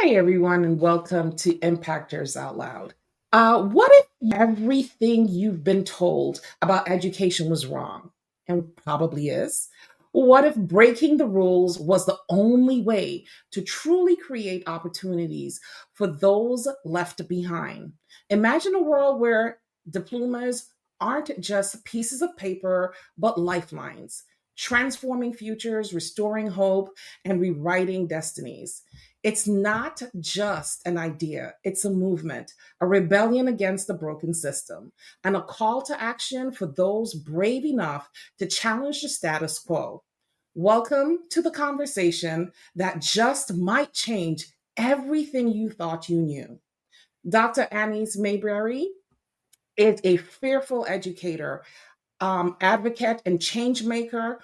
Hi, everyone, and welcome to Impactors Out Loud. What if everything you've been told about education was wrong? And probably is. What if breaking the rules was the only way to truly create opportunities for those left behind? Imagine a world where diplomas aren't just pieces of paper, but lifelines, transforming futures, restoring hope, and rewriting destinies. It's not just an idea, it's a movement, a rebellion against the broken system, and a call to action for those brave enough to challenge the status quo. Welcome to the conversation that just might change everything you thought you knew. Dr. Annise Mabry is a fearful educator, advocate, and change maker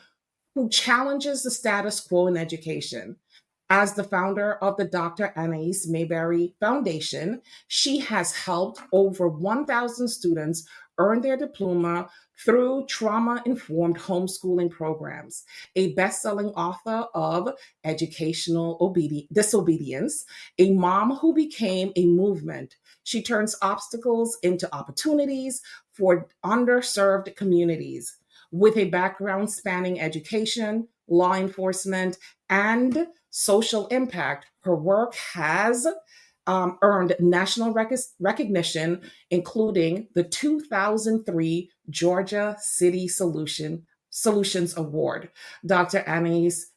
who challenges the status quo in education. As the founder of the Dr. Annise Mabry Foundation, she has helped over 1,000 students earn their diploma through trauma informed homeschooling programs. A best selling author of Disobedience, a mom who became a movement. She turns obstacles into opportunities for underserved communities. With a background spanning education, law enforcement, and social impact, her work has earned national recognition, including the 2003 Georgia City Solutions Award. Dr. Annie's,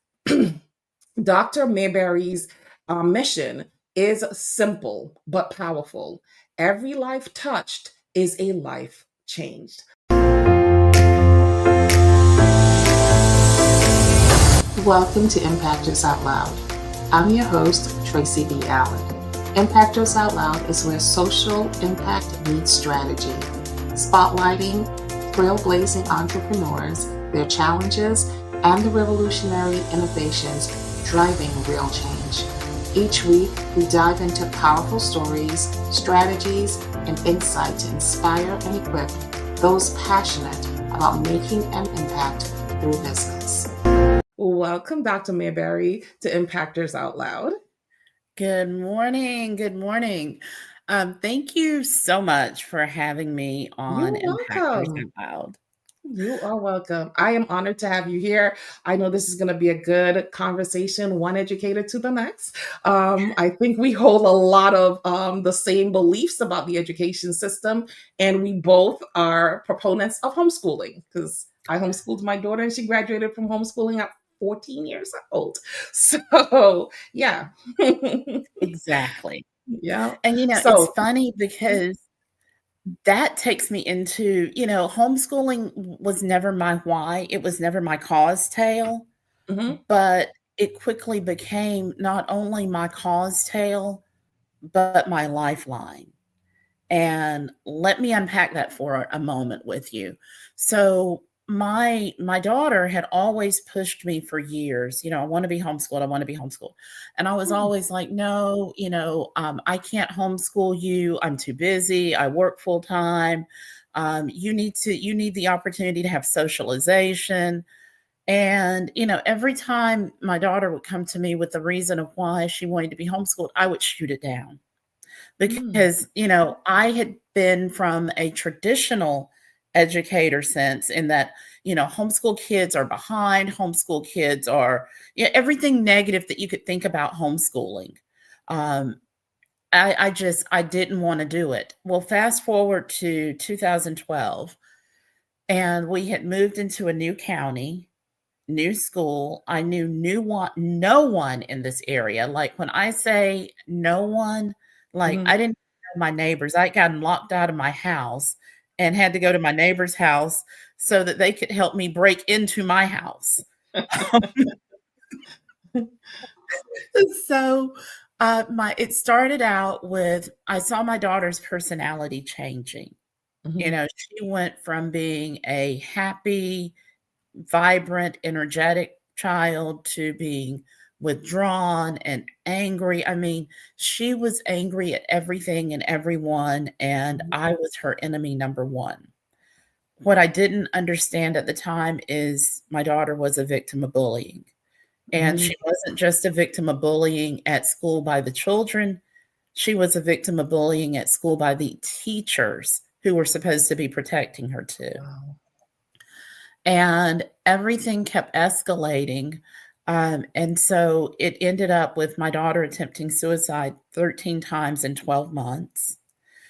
Dr. Mayberry's mission is simple but powerful. Every life touched is a life changed. Welcome to Impactors Out Loud. I'm your host, Tracy B. Allen. Impactors Out Loud is where social impact meets strategy, spotlighting trailblazing entrepreneurs, their challenges, and the revolutionary innovations driving real change. Each week, we dive into powerful stories, strategies, and insight to inspire and equip those passionate about making an impact through business. Welcome, Dr. Mayberry, to Impactors Out Loud. Good morning. Good morning. Thank you so much for having me on You're Impactors welcome. Out Loud. You are welcome. I am honored to have you here. I know this is going to be a good conversation, one educator to the next. I think we hold a lot of the same beliefs about the education system, and we both are proponents of homeschooling because I homeschooled my daughter and she graduated from homeschooling at 14 years old. So, yeah. Exactly. Yeah. And, it's So, funny because that takes me into, homeschooling was never my why. It was never my cause tale, mhm. but it quickly became not only my cause tale, but my lifeline. And let me unpack that for a moment with you. So my daughter had always pushed me for years, I want to be homeschooled, I want to be homeschooled. And I was Hmm. always like, no, I can't homeschool you. I'm too busy. I work full time. You need the opportunity to have socialization. And, every time my daughter would come to me with the reason of why she wanted to be homeschooled, I would shoot it down Hmm. because, I had been from a traditional educator sense in that, homeschool kids are behind, homeschool kids are, everything negative that you could think about homeschooling. Um, I didn't want to do it. Well, fast forward to 2012, and we had moved into a new county, new school. I knew no one in this area. Like when I say no one, like Hmm. I didn't know my neighbors. I got locked out of my house and had to go to my neighbor's house so that they could help me break into my house. So my it started out with I saw my daughter's personality changing. Hmm. She went from being a happy, vibrant, energetic child to being withdrawn and angry. I mean, she was angry at everything and everyone, and I was her enemy number one. What I didn't understand at the time is my daughter was a victim of bullying. And Mhm. she wasn't just a victim of bullying at school by the children, she was a victim of bullying at school by the teachers who were supposed to be protecting her too. Wow. And everything kept escalating. And so it ended up with my daughter attempting suicide 13 times in 12 months.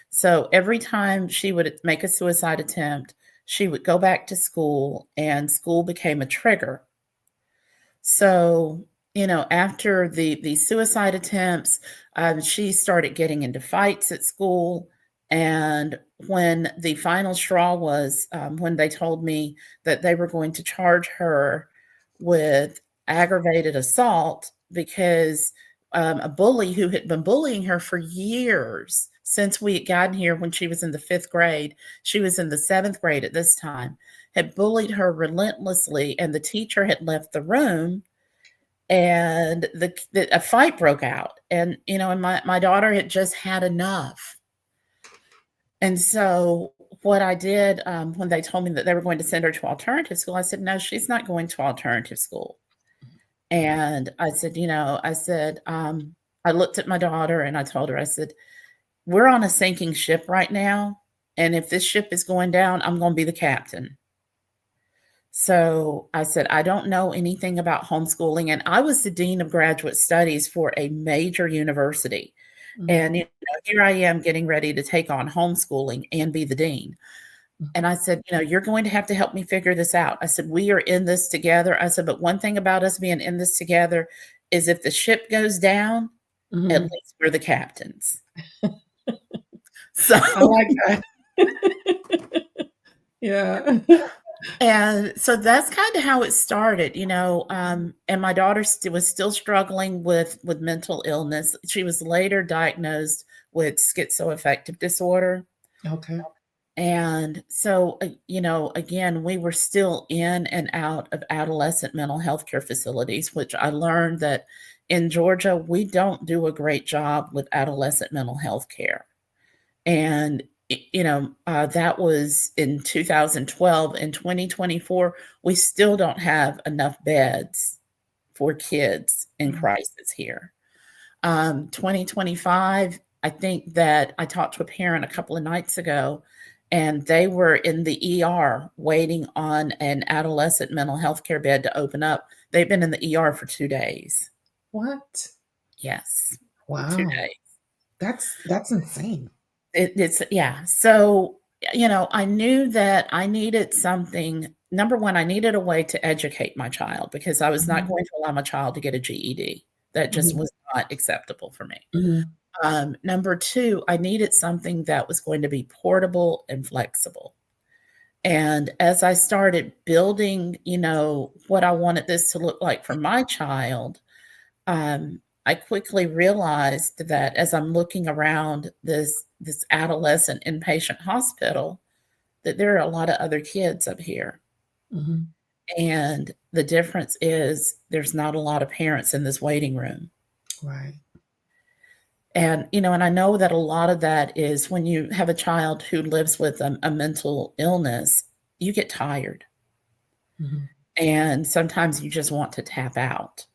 So every time she would make a suicide attempt, she would go back to school, and school became a trigger. So, after the suicide attempts, she started getting into fights at school. And when the final straw was, when they told me that they were going to charge her with aggravated assault because a bully who had been bullying her for years since we had gotten here when she was in the fifth grade, she was in the seventh grade at this time, had bullied her relentlessly, and the teacher had left the room, and a fight broke out, and my daughter had just had enough. And so what I did, when they told me that they were going to send her to alternative school, I said, no, she's not going to alternative school. And I said, I looked at my daughter and I told her, I said, we're on a sinking ship right now, and if this ship is going down, I'm going to be the captain. So I said, I don't know anything about homeschooling. And I was the dean of graduate studies for a major university. And Mhm. here I am getting ready to take on homeschooling and be the dean. And I said, you're going to have to help me figure this out. I said, we are in this together. I said, but one thing about us being in this together is if the ship goes down, at Mhm. least we're the captains. So I like that. Yeah. And so that's kind of how it started, and my daughter was still struggling with mental illness. She was later diagnosed with schizoaffective disorder. Okay. And so, again, we were still in and out of adolescent mental health care facilities, which I learned that in Georgia, we don't do a great job with adolescent mental health care. And that was in 2012. In 2024, we still don't have enough beds for kids in Mm. crisis here. 2025, I think that I talked to a parent a couple of nights ago, and they were in the ER waiting on an adolescent mental health care bed to open up. They've been in the ER for 2 days. What? Yes, 2 days. Wow. That's insane. It's yeah. So, I knew that I needed something. Number one, I needed a way to educate my child because I was not Mhm. going to allow my child to get a GED. That just Mhm. was not acceptable for me. Mhm. Number two, I needed something that was going to be portable and flexible. And as I started building, what I wanted this to look like for my child, I quickly realized that as I'm looking around this adolescent inpatient hospital, that there are a lot of other kids up here. Mhm. And the difference is there's not a lot of parents in this waiting room. Right. And I know that a lot of that is when you have a child who lives with a mental illness, you get tired. Mhm. And sometimes you just want to tap out.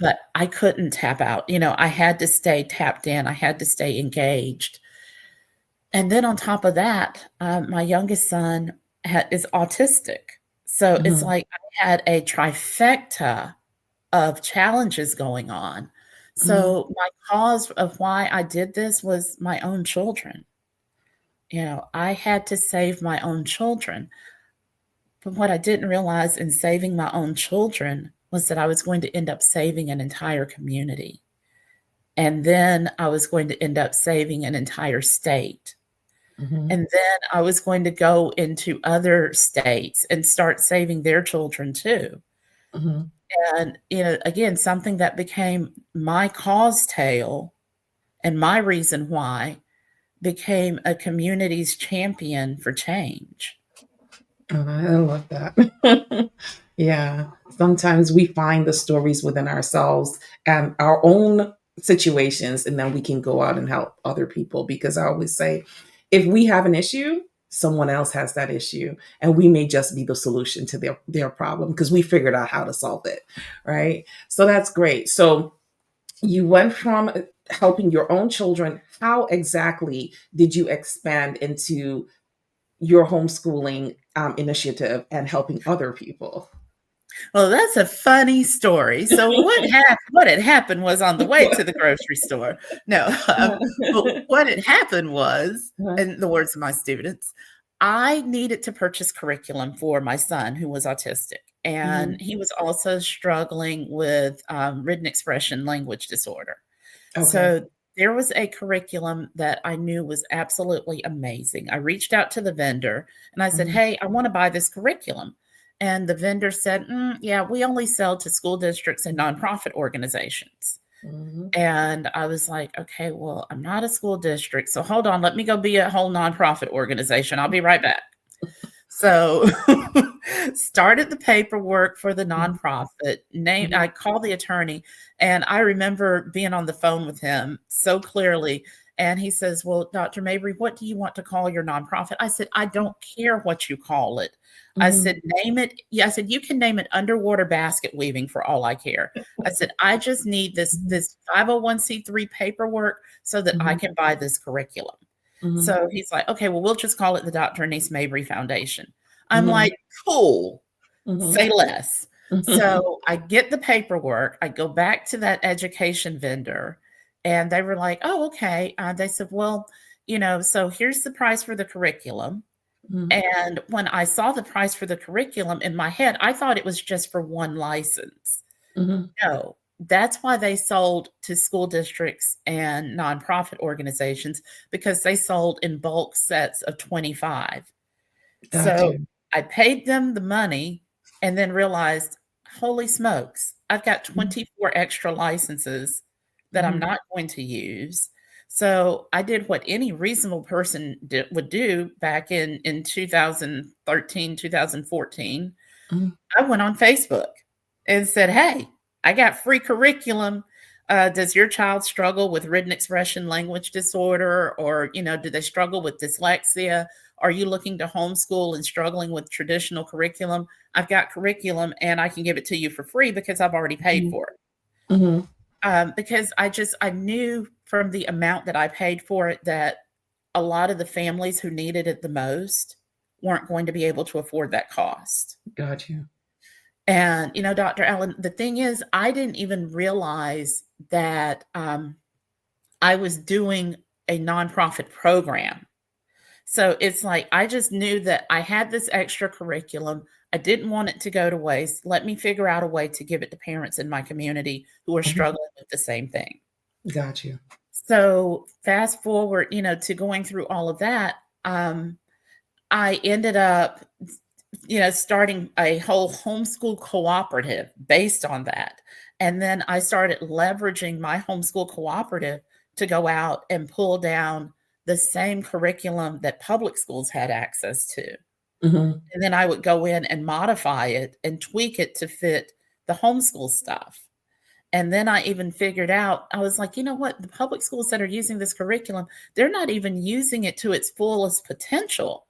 But I couldn't tap out. I had to stay tapped in. I had to stay engaged. And then on top of that, my youngest son is autistic. So it's Mhm. like I had a trifecta of challenges going on. Mhm. So my cause of why I did this was my own children. I had to save my own children. But what I didn't realize in saving my own children was that I was going to end up saving an entire community. And then I was going to end up saving an entire state. Mhm. And then I was going to go into other states and start saving their children too. Mhm. And, again, something that became my cause tale and my reason why became a community's champion for change. Oh, I love that. Yeah. Sometimes we find the stories within ourselves and our own situations, and then we can go out and help other people. Because I always say, if we have an issue, someone else has that issue, and we may just be the solution to their problem because we figured out how to solve it, right? So that's great. So you went from helping your own children. How exactly did you expand into your homeschooling initiative and helping other people? Well, that's a funny story. So what had happened was on the way to the grocery store. No, but what had happened was, in the words of my students, I needed to purchase curriculum for my son who was autistic, and Mhm. he was also struggling with written expression language disorder. Okay. So there was a curriculum that I knew was absolutely amazing. I reached out to the vendor and I said, Mhm. "Hey, I want to buy this curriculum." And the vendor said, "Yeah, we only sell to school districts and nonprofit organizations." Mhm. And I was like, "Okay, well, I'm not a school district. So hold on, let me go be a whole nonprofit organization. I'll be right back." So started the paperwork for the Mhm. nonprofit. Mhm. I called the attorney, and I remember being on the phone with him so clearly. And he says, "Well, Dr. Mabry, what do you want to call your nonprofit?" I said, "I don't care what you call it." I Mhm. said, "Name it." Yeah, I said, "You can name it underwater basket weaving for all I care." I said, "I just need Mhm. this 501(c)(3) paperwork so that I Mhm. can buy this curriculum." Mhm. So he's like, "Okay, well, we'll just call it the Dr. Annise Mabry Foundation." I'm Mhm. like, "Cool, Mhm. say less." Mhm. So I get the paperwork, I go back to that education vendor, and they were like, "Oh, okay." They said, "Well, so here's the price for the curriculum." Mhm. And when I saw the price for the curriculum in my head, I thought it was just for one license. Mhm. No, that's why they sold to school districts and nonprofit organizations because they sold in bulk sets of 25. Got So you. I paid them the money and then realized, holy smokes, I've got Mhm. 24 extra licenses that I'm Mhm. not going to use. So I did what any reasonable person would do back in 2013, 2014. Mhm. I went on Facebook and said, "Hey, I got free curriculum. Does your child struggle with written expression language disorder, or do they struggle with dyslexia? Are you looking to homeschool and struggling with traditional curriculum? I've got curriculum and I can give it to you for free because I've already paid Mhm. for it." Mhm. Because I knew from the amount that I paid for it that a lot of the families who needed it the most weren't going to be able to afford that cost. Got you. And, Dr. Allen, the thing is, I didn't even realize that I was doing a nonprofit program. So it's like I just knew that I had this extra curriculum. I didn't want it to go to waste. Let me figure out a way to give it to parents in my community who are Mhm. struggling with the same thing. Got you. So fast forward, to going through all of that, I ended up starting a whole homeschool cooperative based on that. And then I started leveraging my homeschool cooperative to go out and pull down the same curriculum that public schools had access to. Mhm. And then I would go in and modify it and tweak it to fit the homeschool stuff. And then I even figured out, I was like, you know what? The public schools that are using this curriculum, they're not even using it to its fullest potential.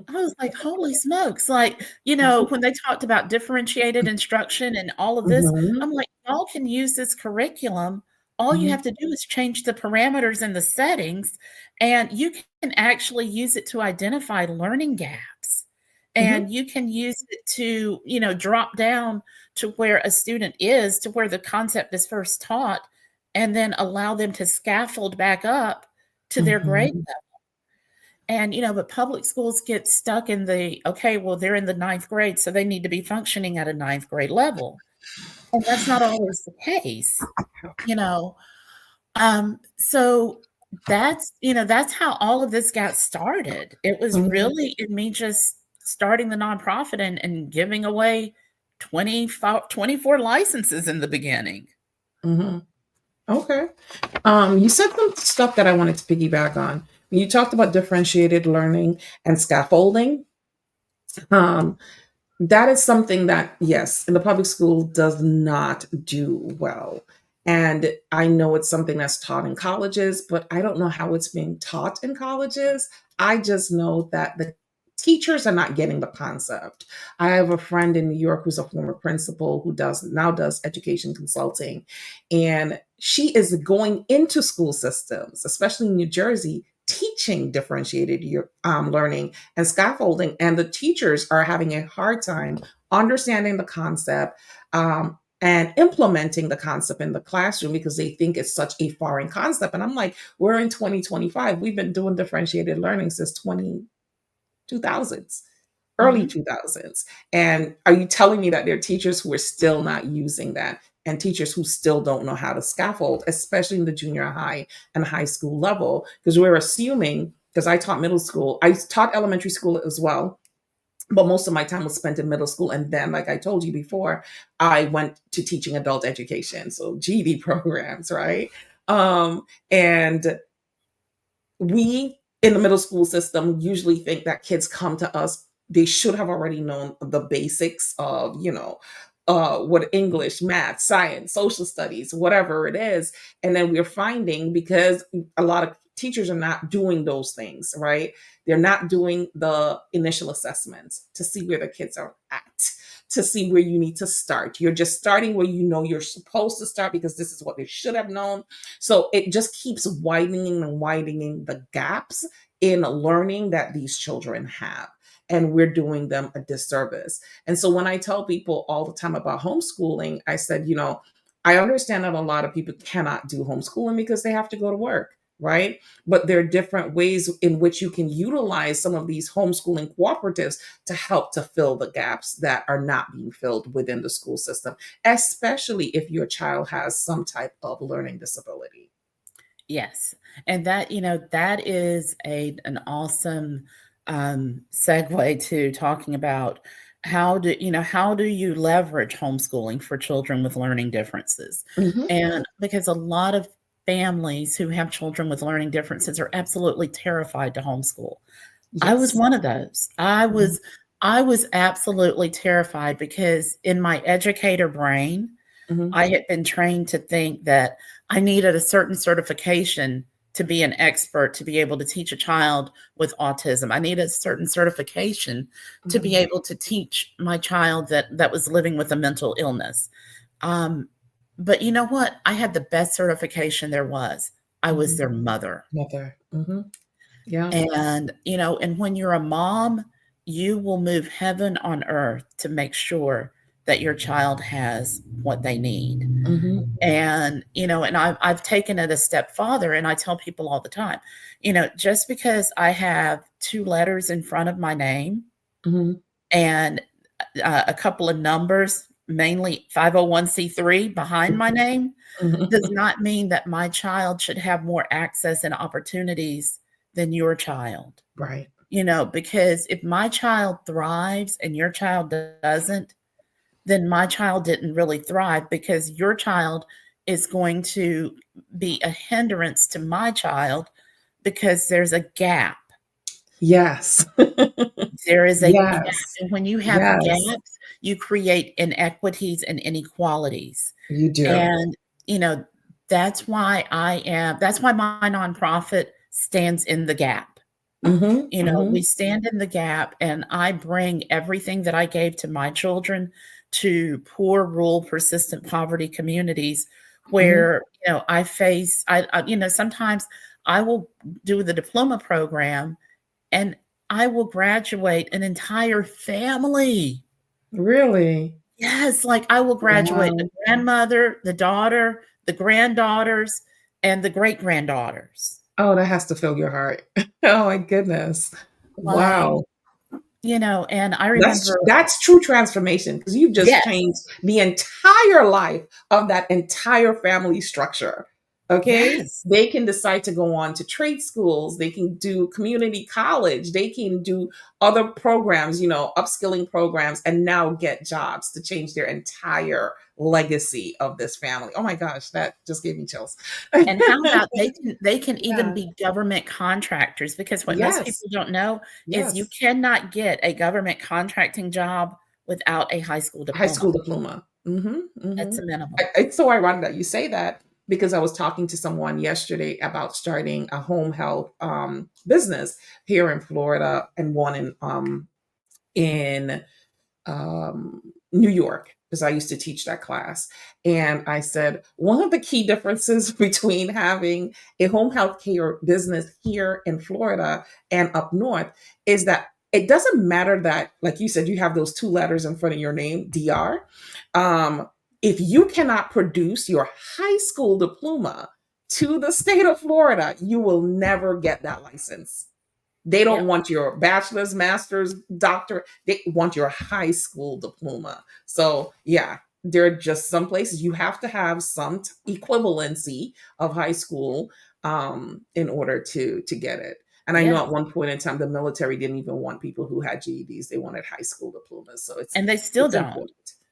I was like, "Holy smokes," like, when they talked about differentiated instruction and all of this, Mhm. I'm like, "Y'all can use this curriculum. All you Mhm. have to do is change the parameters and the settings, and you can actually use it to identify learning gaps, Mhm. and you can use it to, drop down to where a student is, to where the concept is first taught, and then allow them to scaffold back up to their grade." Mhm. And, but public schools get stuck in okay, well, they're in the ninth grade, so they need to be functioning at a ninth grade level. And that's not always the case, you know? So that's how all of this got started. It was Mhm. really in me just starting the nonprofit and giving away 24 licenses in the beginning. Mhm. Okay. You said some stuff that I wanted to piggyback on. You talked about differentiated learning and scaffolding. Um, that is something that, yes, in the public school does not do well. And I know it's something that's taught in colleges, but I don't know how it's being taught in colleges. I just know that the teachers are not getting the concept. I have a friend in New York who's a former principal who does education consulting, and she is going into school systems, especially in New Jersey, teaching differentiated learning and scaffolding, and the teachers are having a hard time understanding the concept. And implementing the concept in the classroom because they think it's such a foreign concept. And I'm like, we're in 2025. We've been doing differentiated learning since 2000s, early Mhm. 2000s. And are you telling me that there are teachers who are still not using that and teachers who still don't know how to scaffold, especially in the junior high and high school level? Because we're assuming, because I taught middle school, I taught elementary school as well, but most of my time was spent in middle school. And then, like I told you before, I went to teaching adult education, so GED programs, right? And we in the middle school system usually think that kids come to us, they should have already known the basics of, what English, math, science, social studies, whatever it is. And then we're finding, because a lot of teachers are not doing those things, right? They're not doing the initial assessments to see where the kids are at, to see where you need to start. You're just starting where you know you're supposed to start because this is what they should have known. So it just keeps widening and widening the gaps in learning that these children have. And we're doing them a disservice. And so when I tell people all the time about homeschooling, I said, I understand that a lot of people cannot do homeschooling because they have to go to work, right? But there are different ways in which you can utilize some of these homeschooling cooperatives to help to fill the gaps that are not being filled within the school system, especially if your child has some type of learning disability. Yes. And that, that is an awesome segue to talking about how do you leverage homeschooling for children with learning differences? Mhm. And because a lot of families who have children with learning differences are absolutely terrified to homeschool. I was Yes. one of those. I Mhm. was I was absolutely terrified because in my educator brain, Mhm. I had been trained to think that I needed a certain certification to be an expert to be able to teach a child with autism. I needed a certain certification to be Mhm. able to teach my child that was living with a mental illness. Um, but you know what? I had the best certification there was. I was Mhm. their mother. Mother. Mhm. Yeah. And when you're a mom, you will move heaven on earth to make sure that your child has what they need. Mhm. And I've taken it a step farther, and I tell people all the time, just because I have 2 letters in front of my name Mhm. and a couple of numbers, mainly 501(c)(3) behind my name, does Mhm. not mean that my child should have more access and opportunities than your child. Right. Because if my child thrives and your child doesn't, then my child didn't really thrive because your child is going to be a hindrance to my child because there's a gap. Yes. There is a gap. Yes. And when you have Yes. gaps, you create inequities and inequalities. You do. And, you know, that's why my nonprofit stands in the gap. Mhm. We Mhm. stand in the gap, and I bring everything that I gave to my children to poor, rural, persistent poverty communities Mhm. where, sometimes I will do the diploma program and I will graduate an entire family. Really? Yes, like I will graduate the Wow. grandmother, the daughter, the granddaughters, and the great-granddaughters. Oh, that has to fill your heart. Oh my goodness. Like, Wow. and I That's remember. that's true transformation because you've just Yes, changed the entire life of that entire family structure. Okay? yes. They can decide to go on to trade schools, they can do community college, they can do other programs, upskilling programs, and now get jobs to change their entire legacy of this family. Oh my gosh, that just gave me chills. And how about they can even Yeah. be government contractors, because what most Yes. people don't know is you Yes. cannot get a government contracting job without a high school High diploma. school diploma. Mhm. That's Mhm. a minimum. It's so ironic that you say that because I was talking to someone yesterday about starting a home health business here in Florida and one in New York, because I used to teach that class. And I said, one of the key differences between having a home health care business here in Florida and up north is that it doesn't matter that, like you said, you have those two letters in front of your name, DR. Um, if you cannot produce your high school diploma to the state of Florida, you will never get that license. They don't Yep. want your bachelor's, master's, doctor. They want your high school diploma. So, yeah, there are just some places you have to have some equivalency of high school in order to get it. And I know Yes. at one point in time, the military didn't even want people who had GEDs. They wanted high school diplomas. So And they still it's don't. important.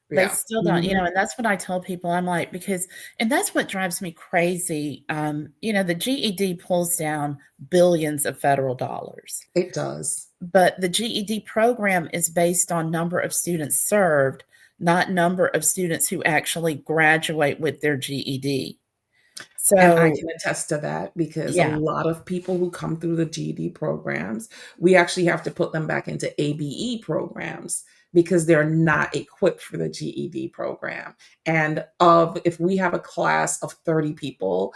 They Yeah. still don't, Mhm. and that's what I tell people. I'm like, because and that's what drives me crazy. The GED pulls down billions of federal dollars, It does. but the GED program is based on number of students served, not number of students who actually graduate with their GED. And I So, can attest to that because a yeah, lot of people who come through the GED programs, we actually have to put them back into ABE programs because they're not equipped for the GED program. And if we have a class of 30 people,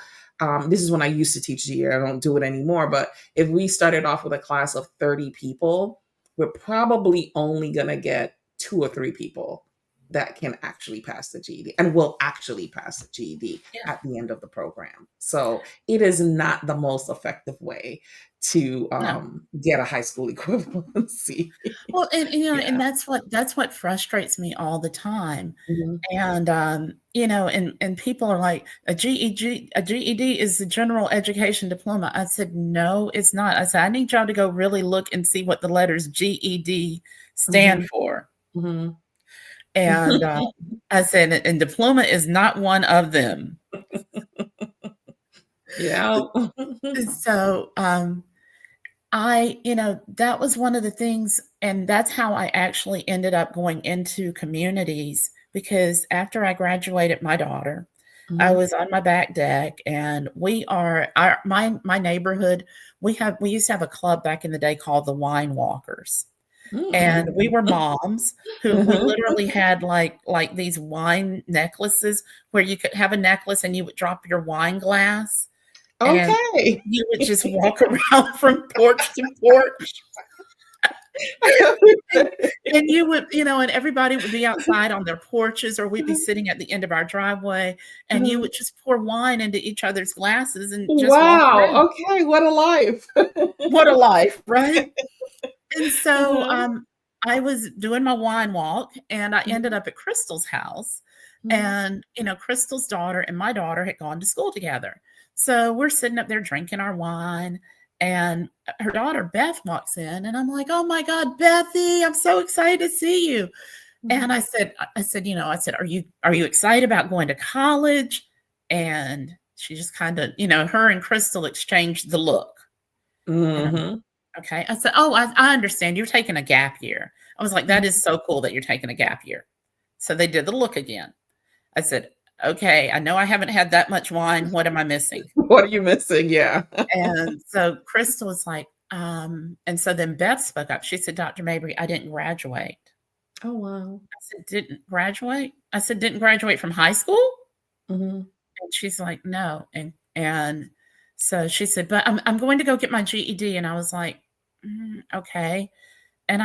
this is when I used to teach GED, I don't do it anymore, but if we started off with a class of 30 people, we're probably only going to get two or three people that can actually pass the GED and will actually pass the GED yeah, at the end of the program. So it is not the most effective way to no. get a high school equivalency. Well, and Yeah. that's what frustrates me all the time. Mhm. And, and people are like, "A GED is the general education diploma." I said, "No, it's not." I said, "I need y'all to go really look and see what the letters GED stand Mhm. for." Mhm. And, I said, "And diploma is not one of them." Yeah. So, that was one of the things, and that's how I actually ended up going into communities, because after I graduated my daughter, I Mhm. was on my back deck, and we are our my neighborhood, we used to have a club back in the day called the Wine Walkers, and we Mm. were moms who we Mhm. literally had like these wine necklaces where you could have a necklace and you would drop your wine glass, and Okay. you would just walk around from porch to porch. And and you would and everybody would be outside on their porches, or we'd be sitting at the end of our driveway, and you Mhm. would just pour wine into each other's glasses and just walk around. Wow. Okay. What a life. What a life, right? And so, Uh-huh. I was doing my wine walk, and I ended Mhm. up at Crystal's house, Mhm. and, Crystal's daughter and my daughter had gone to school together. So, we're sitting up there drinking our wine, and, her daughter, Beth, walks in, and I'm like, "Oh my god, Bethy, I'm so excited to see you." And Mhm. I said, "Are you excited about going to college?" And she just kinda, her and Crystal exchanged the look, and I'm Mhm. okay. I said, "Oh, I understand. You're taking a gap year." I was like, "That Mhm. is so cool that you're taking a gap year." So they did the look again. I said, "Okay, I know I haven't had that much wine. What am I missing?" What are you missing? Yeah. And so Crystal was like, and so then Beth spoke up. She said, "Dr. Mabry, I didn't graduate." Oh, wow. I said, "Didn't graduate?" I said, "Didn't graduate from high school?" Mhm. And she's like, "No." And so she said, "But I'm going to go get my GED." And I was like, Okay." And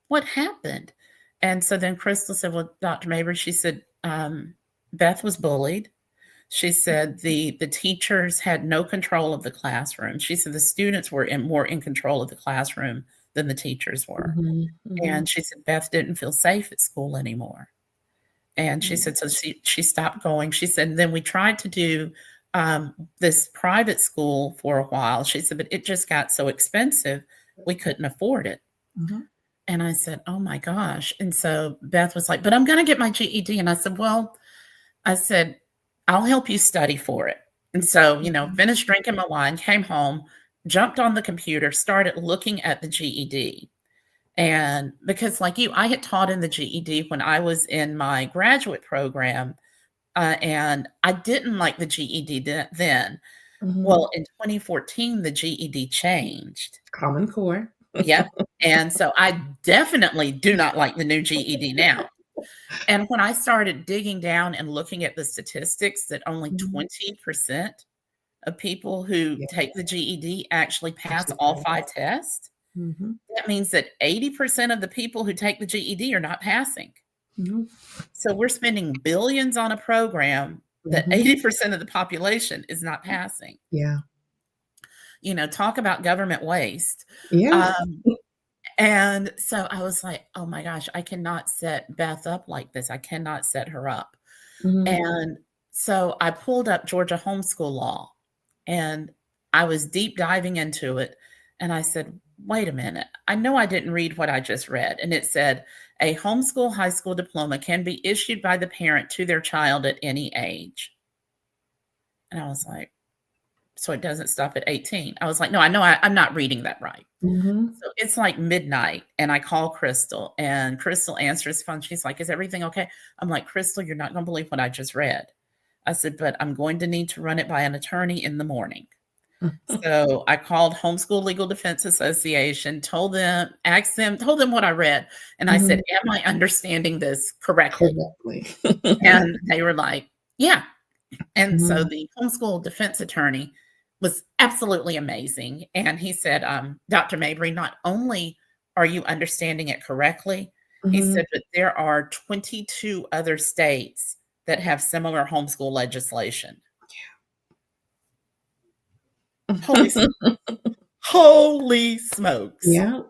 "What happened?" And so then Crystal said, "Well, Dr. Mabry," she said, "Beth was bullied." She said the teachers had no control of the classroom. She said the students were more in control of the classroom than the teachers were. Mhm. Mhm. And she said Beth didn't feel safe at school anymore. And she Mhm. said so she stopped going. She said, "Then we tried to do, this private school for a while." She said, "But it just got so expensive, we couldn't afford it." Mhm. And I said, "Oh my gosh." And so Beth was like, "But I'm gonna get my GED." And I said, "Well," I said, "I'll help you study for it." And so, Mhm. finished drinking my wine, came home, jumped on the computer, started looking at the GED. And because like you, I had taught in the GED when I was in my graduate program, and I didn't like the GED then. Mhm. Well, in 2014, the GED changed. Common Core. Yep, and so I definitely do not like the new GED now. And when I started digging down and looking at the statistics that only Mhm. 20% of people who Yeah, take the GED actually pass actually all 5 pass. tests, Mhm. that means that 80% of the people who take the GED are not passing. Mhm. So we're spending billions on a program that Mhm. 80% of the population is not passing. Yeah. Talk about government waste. Yeah. Um, and so I was like, "Oh my gosh, I cannot set Beth up like this. I cannot set her up." Mhm. And so I pulled up Georgia homeschool law, and I was deep diving into it, and I said, "Wait a minute. I know I didn't read what I just read." And it said, "A homeschool high school diploma can be issued by the parent to their child at any age." And I was like, "So it doesn't stop at 18." I was like, "No, I know I'm not reading that right." Mhm. So it's like midnight, and I call Crystal, and Crystal answers phone. She's like, "Is everything okay?" I'm like, "Crystal, you're not gonna believe what I just read." I said, "But I'm going to need to run it by an attorney in the morning." So I called Homeschool Legal Defense Association, told them what I read, and I said, Mhm. "Am I understanding this correctly?" Correctly. And they were like, "Yeah." And so Mhm. the homeschool defense attorney was absolutely amazing. And he said, "Dr. Mabry, not only are you understanding it correctly," he said, Mhm. "but there are 22 other states that have similar homeschool legislation." Holy sm Holy smokes. Yeah.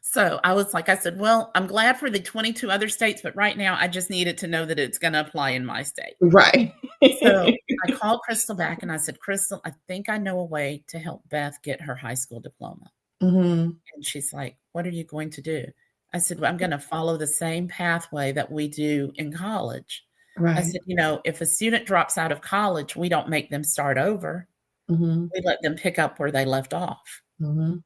So I said, "Well, I'm glad for the 22 other states, but right now I just needed to know that it's gonna apply in my state." Right. So I called Crystal back and I said, "Crystal, I think I know a way to help Beth get her high school diploma." Mhm. And she's like, "What are you going to do?" I said, "Well, I'm gonna follow the same pathway that we do in college." I Right. said, If a student drops out of college, we don't make them start over. Mhm. We let them pick up where they left off." Mhm.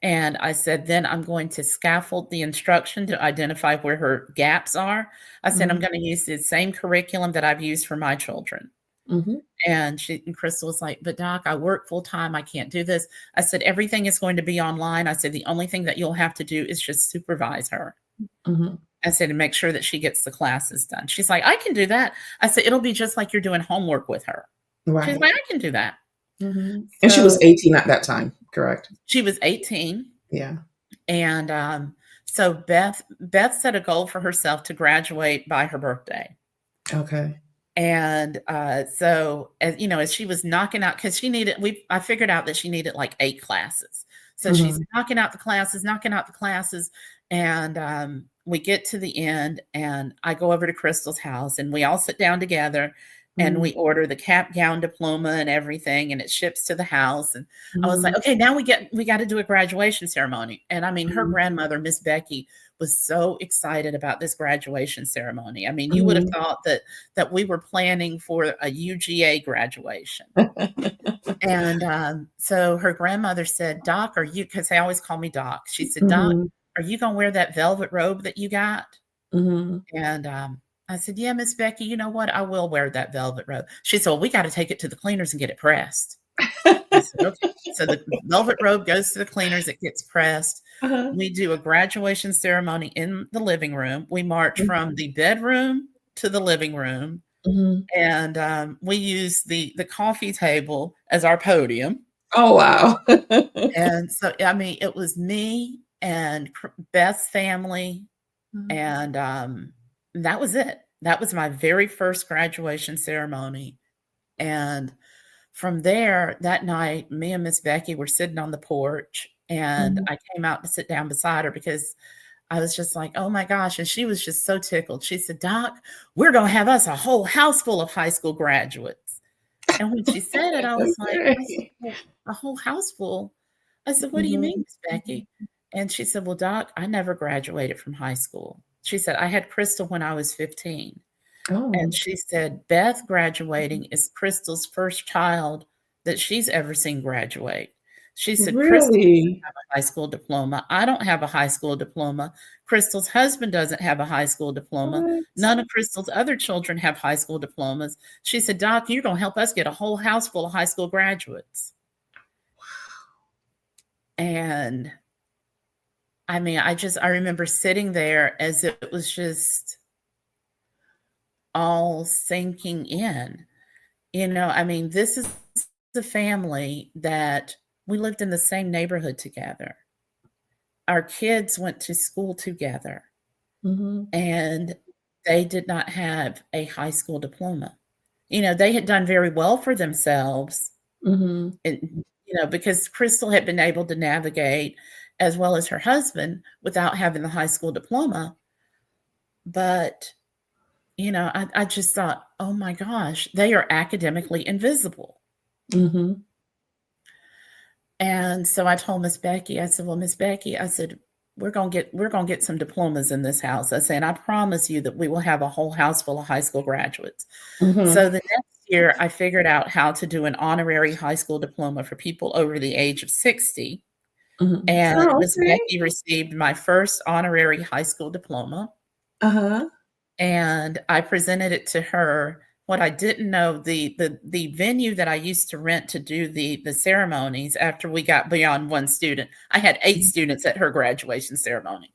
And I said, "Then I'm going to scaffold the instruction to identify where her gaps are." I said, "I'm Mhm. gonna use the same curriculum that I've used for my children." Mhm. And Crystal was like, "But doc, I work full time. I can't do this." I said, "Everything is going to be online." I said, "The only thing that you'll have to do is just supervise her." Mhm. I said, "And make sure that she gets the classes done." She's like, "I can do that." I said, "It'll be just like you're doing homework with her." She's Right. like, "I can do that." Mhm. And she was So 18 at that time, correct? she was 18. Yeah. And so Beth set a goal for herself to graduate by her birthday. Okay. And so as she was knocking out, because I figured out that she needed like 8 classes. So she's Mhm. knocking out the classes, and we get to the end, and I go over to Crystal's house, and we all sit down together, and Mhm. we order the cap, gown, diploma, and everything, and it ships to the house. And I was like, Mhm. "Okay, now we got to do a graduation ceremony." And I mean, her Mhm. grandmother, Miss Becky, was so excited about this graduation ceremony. I mean, you would have Mhm. thought that we were planning for a UGA graduation. And, so her grandmother said, "Doc, are you," because they always call me Doc. She said, "Doc, Mhm. are you gonna wear that velvet robe that you got?" Mhm. And, I said, "Yeah, Miss Becky, you know what? I will wear that velvet robe." She said, "Well, we gotta take it to the cleaners and get it pressed." I said, "Okay." So the velvet robe goes to the cleaners, it gets pressed. Uh-huh. We do a graduation ceremony in the living room. We march from the bedroom to the living room, Mhm. and, we use the coffee table as our podium. Oh, wow. And so, I mean, it was me and Beth's family, Mhm. and, that was it. That was my very first graduation ceremony. And from there, that night, me and Miss Becky were sitting on the porch, and Mhm. I came out to sit down beside her because I was just like, "Oh my gosh," and she was just so tickled. She said, "Doc, we're gonna have us a whole house full of high school graduates." And when she said it, I said, Okay. "Well, a whole house full?" I said, "What do you mean, Mhm. Miss Becky?" And she said, "Well, Doc, I never graduated from high school." She said, "I had Crystal when I was 15." And Oh. she said, "Beth graduating is Crystal's first child that she's ever seen graduate." She said, "Crystal doesn't Really? have a high school diploma. I don't have a high school diploma. Crystal's husband doesn't have a high school diploma. What? None of Crystal's other children have high school diplomas." She said, "Doc, you're going to help us get a whole house full of high school graduates." And I mean, I remember sitting there as it was just all sinking in. I mean, this is a family that we lived in the same neighborhood together. Our kids went to school together, Mhm. and they did not have a high school diploma. They had done very well for themselves, Mhm. and, because Crystal had been able to navigate as well as her husband without having the high school diploma. But, I just thought, oh my gosh, they are academically invisible. Mhm. And so I told Miss Becky, I said, "Well, Miss Becky," I said, we're gonna get some diplomas in this house." I said, "And I promise you that we will have a whole house full of high school graduates." So Mhm. the next year, I figured out how to do an honorary high school diploma for people over the age of 60. Mhm. And Oh, Miss okay. Becky received my first honorary high school diploma, Uh-huh. and I presented it to her. What I didn't know, the venue that I used to rent to do the ceremonies after we got beyond one student, I had 8 students at her graduation ceremony.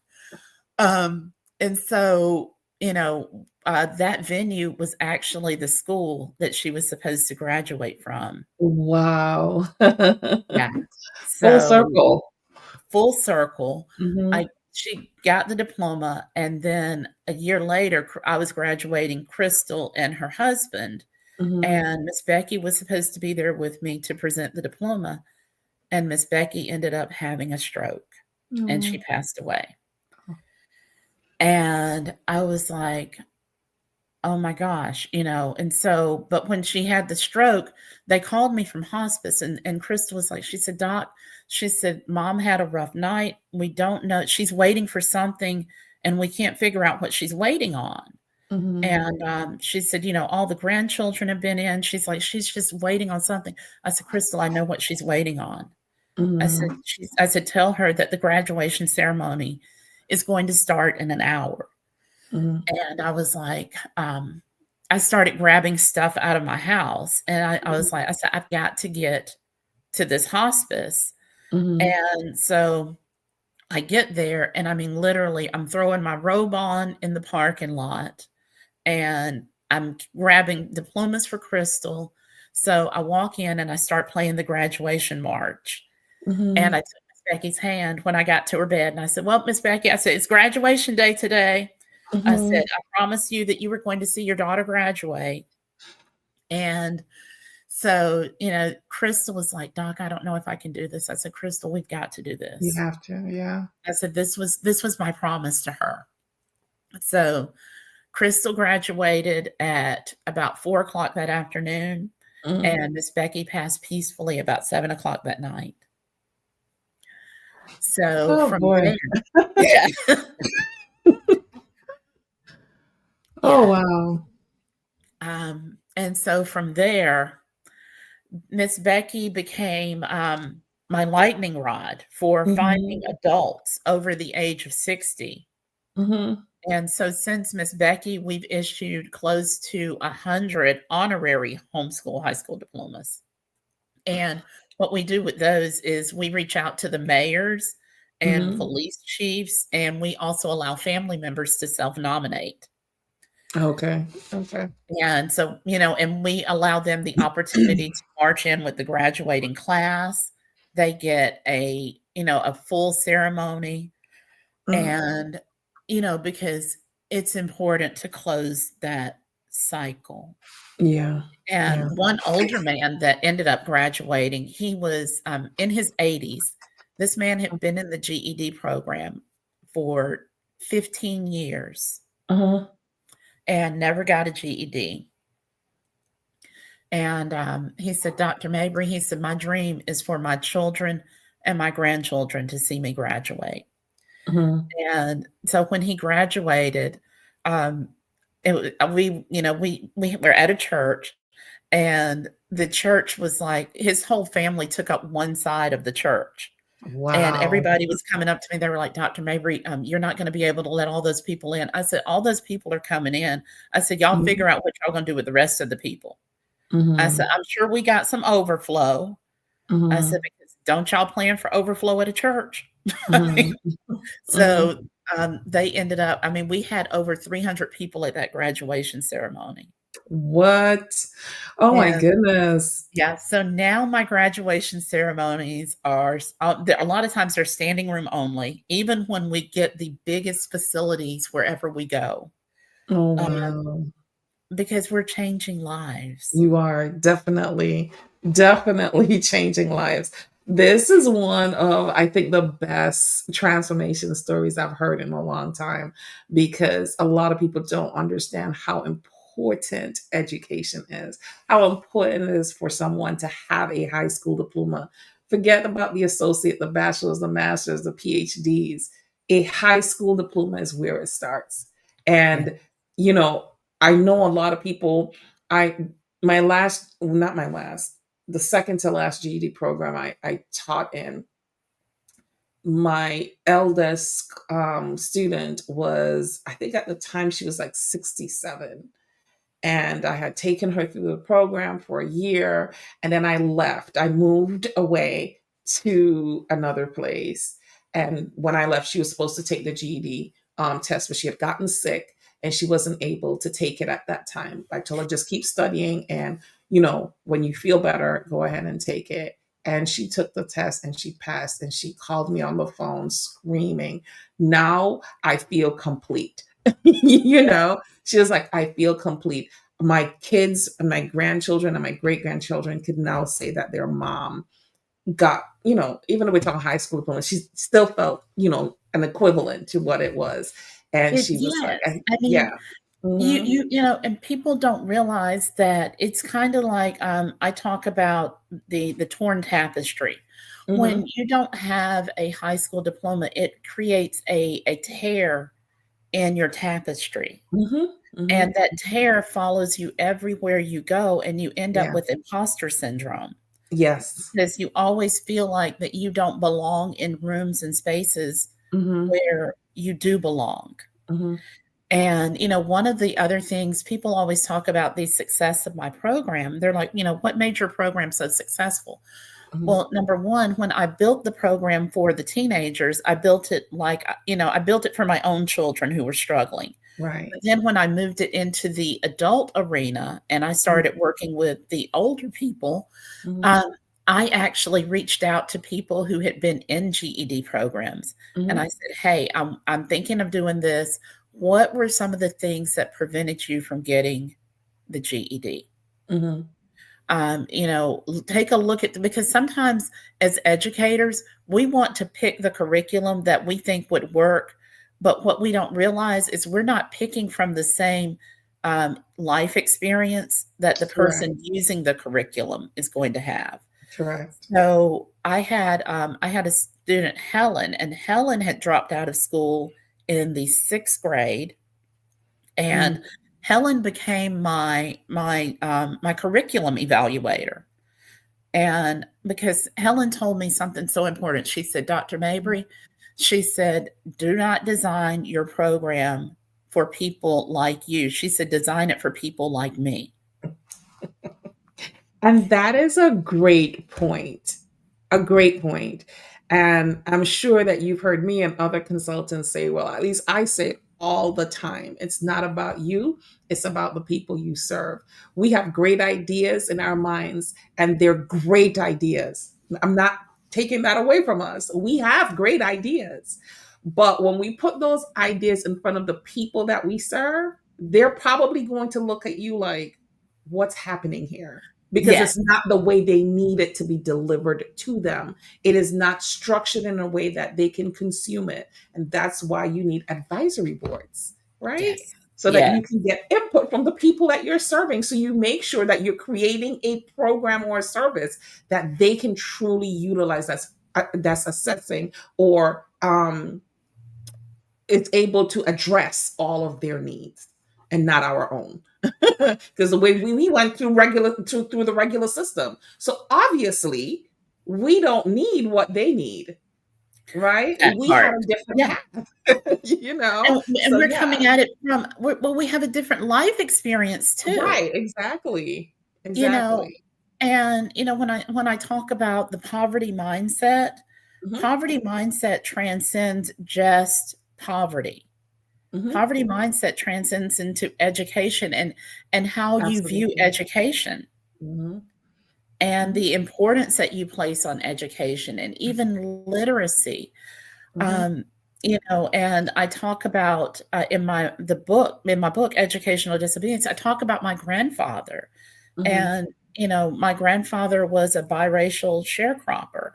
Um, and so, that venue was actually the school that she was supposed to graduate from. Wow. Yeah. Full So, circle. full circle, Mhm. I she got the diploma, and then a year later, I was graduating Crystal and her husband, Mhm. and Miss Becky was supposed to be there with me to present the diploma, and Miss Becky ended up having a stroke, and she Aw. passed away. And I was like, "Oh my gosh," and so but when she had the stroke, they called me from hospice, and Crystal was like, she said, "Doc," she said, "Mom had a rough night. We don't know, she's waiting for something, and we can't figure out what she's waiting on." Mhm. And, she said, "All the grandchildren have been in." She's like, "She's just waiting on something." I said, "Crystal, I know what she's waiting on." Mhm. I said, "Tell her that the graduation ceremony is going to start in an hour." Mhm. And I was like, I started grabbing stuff out of my house, and I was like, I said, "I've got to get to this hospice." Mhm. And so I get there, and I mean, literally, I'm throwing my robe on in the parking lot, and I'm grabbing diplomas for Crystal. So I walk in and I start playing the graduation march. And Mhm. I took Miss Becky's hand when I got to her bed, and I said, "Well, Miss Becky," I said, "it's graduation day today." I said, Mhm. "I promised you that you were going to see your daughter graduate." And so, Crystal was like, "Doc, I don't know if I can do this." I said, "Crystal, we've got to do You this." have to, yeah. I said, "This was my promise to her." So Crystal graduated at about 4 o'clock that afternoon, Mm. and Miss Becky passed peacefully about 7 o'clock that night. So Oh, from boy. there, yeah, Oh, yeah. wow. And so from there, Miss Becky became my lightning rod for finding Mhm. adults over the age of 60. Mhm. And so since Miss Becky, we've issued close to 100 honorary homeschool high school diplomas. And what we do with those is we reach out to the mayors and Mhm. police chiefs, and we also allow family members to self nominate. Okay. Okay. And so, and we allow them the opportunity to march in with the graduating class. They get a full ceremony, Mm. and, because it's important to close that cycle. Yeah. Yeah. And one older man that ended up graduating, he was in his 80s. This man had been in the GED program for 15 years Uh-huh. and never got a GED. And he said, "Dr. Mabry," he said, "my dream is for my children and my grandchildren to see me graduate." Mhm. And so when he graduated, um, we were at a church, And the church was like, his whole family took up one side of the church. And Wow. everybody was coming up to me. They were like, Dr. Mabry, you're not going to be able to let all those people in. I said, all those people are coming in. I said, y'all Mhm, figure out what y'all going to do with the rest of the people. I said, mhm, I'm sure we got some overflow. I said, mhm, because don't y'all plan for overflow at a church? mhm, mhm. So they ended up, I mean, we had over 300 people at that graduation ceremony. What? Oh my And goodness. yeah, so now my graduation ceremonies are a lot of times they're standing room only, even when we get the biggest facilities wherever we go, Oh, um, wow. because we're changing lives. You are definitely, definitely changing lives. This is one of, I think, the best transformation stories I've heard in a long time because a lot of people don't understand how important education is, how important it is for someone to have a high school diploma. Forget about the associate, the bachelor's, the master's, the PhDs. A high school diploma is where it starts. Yeah. And, you know, I know a lot of people. I my last, not my last, the second to last GED program I taught in, my eldest student was, I think at the time she was like 67. And I had taken her through the program for a year, and then I left. I moved away to another place. And when I left, she was supposed to take the GED test, but she had gotten sick and she wasn't able to take it at that time. I told her, just keep studying. And, when you feel better, go ahead and take it. And she took the test and she passed. And she called me on the phone screaming, now I feel complete. She was like, I feel complete. My kids and my grandchildren and my great grandchildren could now say that their mom got, even though we're talking high school diploma, she still felt, an equivalent to what it was. And It she was like, yes. I yeah. mean, Hmm. and people don't realize that it's kinda like, I talk about the torn tapestry. When Hmm. you don't have a high school diploma, it creates a tear in your tapestry, Hmm. Hmm. and that tear follows you everywhere you go, and you end up Yeah. with imposter syndrome Yes. because you always feel like that you don't belong in rooms and spaces Hmm. where you do belong. Hmm. And, one of the other things people always talk about the success of my program. They're like, "What made your program so successful?" Hmm. Well, number 1, when I built the program for the teenagers, I built it like, I built it for my own children who were struggling. Right. But then when I moved it into the adult arena and I started working with the older people, Hmm. um, I actually reached out to people who had been in GED programs, and I Hmm. said, "Hey, I'm thinking of doing this. What were some of the things that prevented you from getting the GED?" Hmm. Take a look at because sometimes as educators, we want to pick the curriculum that we think would work, but what we don't realize is we're not picking from the same life experience that the Correct. person using the curriculum is going to have. Correct. So I had a student, Helen, and Helen had dropped out of school in the 6th grade, and Hmm. Helen became my curriculum evaluator. And because Helen told me something so important, she said, "Dr. Mabry," she said, "do not design your program for people like you." She said, "Design it for people like me." And that is a great point. A great point. And I'm sure that you've heard me and other consultants say, well, at least I say it all the time. It's not about you, it's about the people you serve. We have great ideas in our minds, and they're great ideas. I'm not taking that away from us. We have great ideas. But when we put those ideas in front of the people that we serve, they're probably going to look at you like, what's happening here? Because Yes, it's not the way they need it to be delivered to them. It is not structured in a way that they can consume it. And that's why you need advisory boards, right? yes, So that yes, you can get input from the people that you're serving. So you make sure that you're creating a program or a service that they can truly utilize, that's assessing or it's able to address all of their needs and not our own. because the way we went through through the regular system. So obviously, we don't need what they need, right? That We had part. a different Yeah. path, you know. And So we're yeah, coming at it from well, we have a different life experience too, right, exactly, you know? exactly. And, when I talk about the Hmm. poverty mindset transcends just poverty. Hmm. Poverty mindset transcends into education and how you view Absolutely. education Hmm. and Hmm. the importance that you place on education and even literacy. Hmm. Um, and I talk about in my book, Educational Disobedience, I talk about my grandfather. Hmm. And, my grandfather was a biracial sharecropper,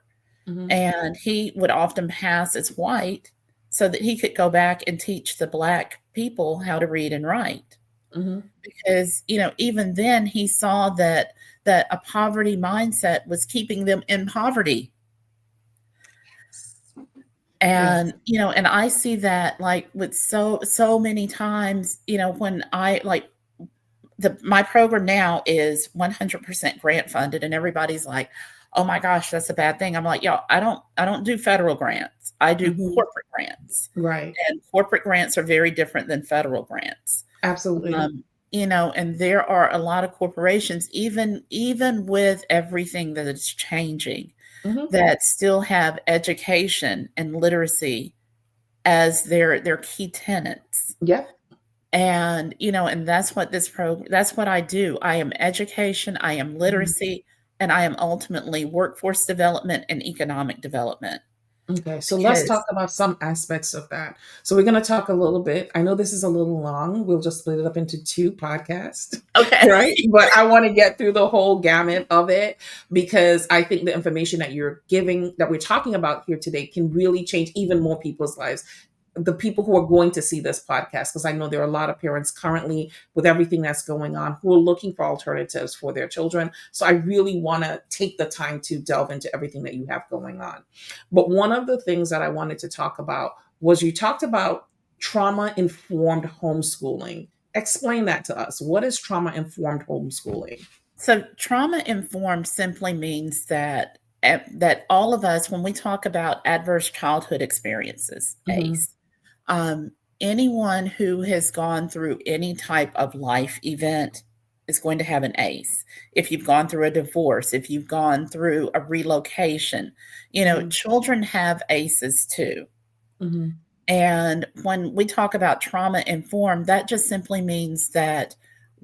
Hmm. and he would often pass as white so that he could go back and teach the Black people how to read and write. Hmm. Because, even then he saw that a poverty mindset was keeping them in poverty. Yes. And, and I see that like with so many times, when I like my program now is 100% grant funded, and everybody's like, "Oh my gosh, that's a bad thing." I'm like, "Yo, I don't do federal grants. I do Hmm. corporate grants." Right. And corporate grants are very different than federal grants. Absolutely. Um, and there are a lot of corporations, even with everything that is changing, Hmm. that still have education and literacy as their key tenets. Yep. And, and that's what I do. I am education, I am Mhm. literacy, and I am ultimately workforce development and economic development Okay, so let's talk because about some aspects of that. So we're going to talk a little bit. I know this is a little long. We'll just split it up into two podcasts, okay. right? But I want to get through the whole gamut of it because I think the information that you're giving, that we're talking about here today, can really change even more people's lives. The people who are going to see this podcast, because I know there are a lot of parents currently with everything that's going on who are looking for alternatives for their children. So I really want to take the time to delve into everything that you have going on. But one of the things that I wanted to talk about was you talked about trauma informed homeschooling. Explain that to us. What is trauma informed homeschooling? So trauma informed simply means that all of us, when we talk about adverse childhood experiences, Hmm. ACE, um, anyone who has gone through any type of life event is going to have an ACE. If you've gone through a divorce, if you've gone through a relocation, Hmm. children have ACEs too. Hmm. And when we talk about trauma informed, that just simply means that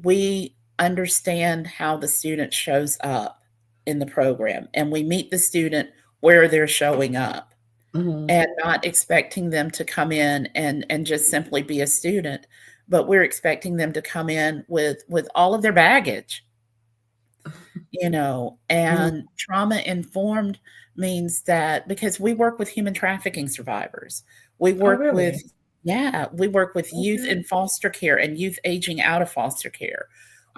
we understand how the student shows up in the program and we meet the student where they're showing up Hmm. and not expecting them to come in and just simply be a student, but we're expecting them to come in with all of their baggage, Hmm. and trauma informed means that because we work with human trafficking survivors, we Oh, work with really? yeah, we work with youth Okay. in foster care and youth aging out of foster care.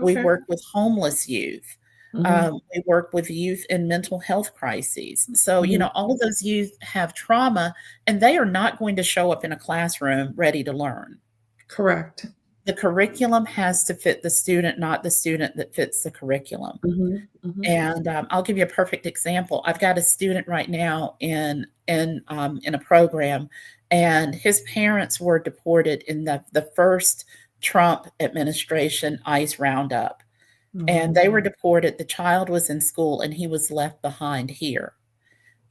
We Okay. work with homeless youth. Hmm. We work with youth in mental health crises. So, Hmm. all of those youth have trauma and they are not going to show up in a classroom ready to learn. Correct. The curriculum has to fit the student, not the student that fits the curriculum. Hmm. Hmm. And I'll give you a perfect example. I've got a student right now in a program, and his parents were deported in the first Trump administration ICE roundup, Hmm. and they were deported. The child was in school, and he was left behind here,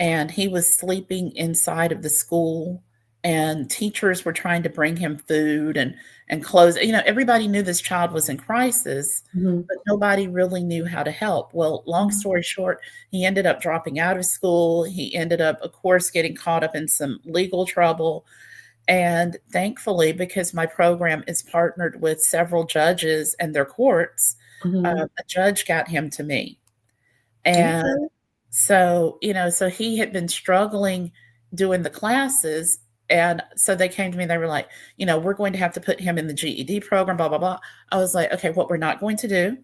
and he was sleeping inside of the school, and teachers were trying to bring him food and clothes. Everybody knew this child was in crisis, Hmm. but nobody really knew how to help. Well, long Hmm. story short, he ended up dropping out of school. He ended up, of course, getting caught up in some legal trouble. And thankfully, because my program is partnered with several judges and their courts, Hmm. a judge got him to me. And Okay. so he had been struggling doing the classes. And so they came to me, they were like, we're going to have to put him in the GED program, blah, blah, blah. I was like, okay, what we're not going to do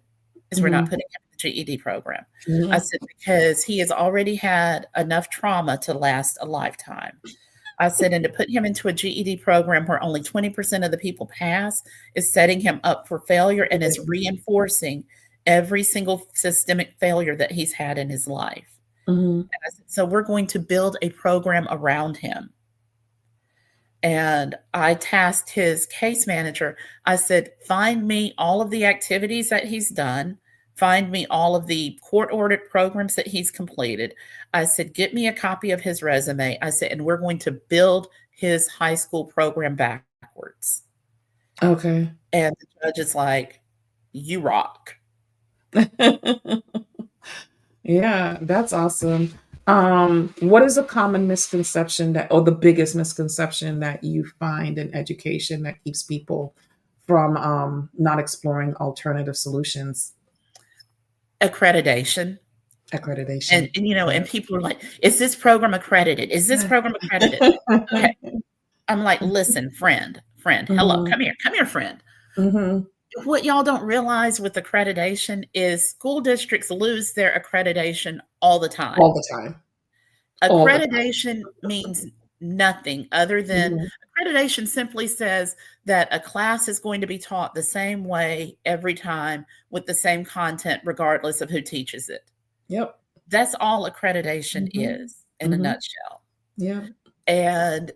is we're not Hmm. putting him in the GED program. I Hmm. said, because he has already had enough trauma to last a lifetime. I said, and to put him into a GED program where only 20% of the people pass is setting him up for failure and is reinforcing every single systemic failure that he's had in his life. Mhm. And I said, so we're going to build a program around him. And I tasked his case manager. I said, find me all of the activities that he's done, find me all of the court ordered programs that he's completed. I said, get me a copy of his resume. I said, and we're going to build his high school program backwards. Okay. And the judge is like, you rock. Yeah, that's awesome. What is a common misconception that, or the biggest misconception that you find in education that keeps people from not exploring alternative solutions? Accreditation. And, Accreditation. and people are like, is this program accredited? Is this program accredited? Okay. I'm like, listen, friend, hello, Mhm, come here, friend. mhm. What y'all don't realize with accreditation is school districts lose their accreditation all the time. All the time. All the time. Accreditation means nothing other than Mhm. accreditation simply says that a class is going to be taught the same way every time with the same content, regardless of who teaches it. Yep. That's all accreditation Mhm. is in a Mhm. nutshell. Yeah. And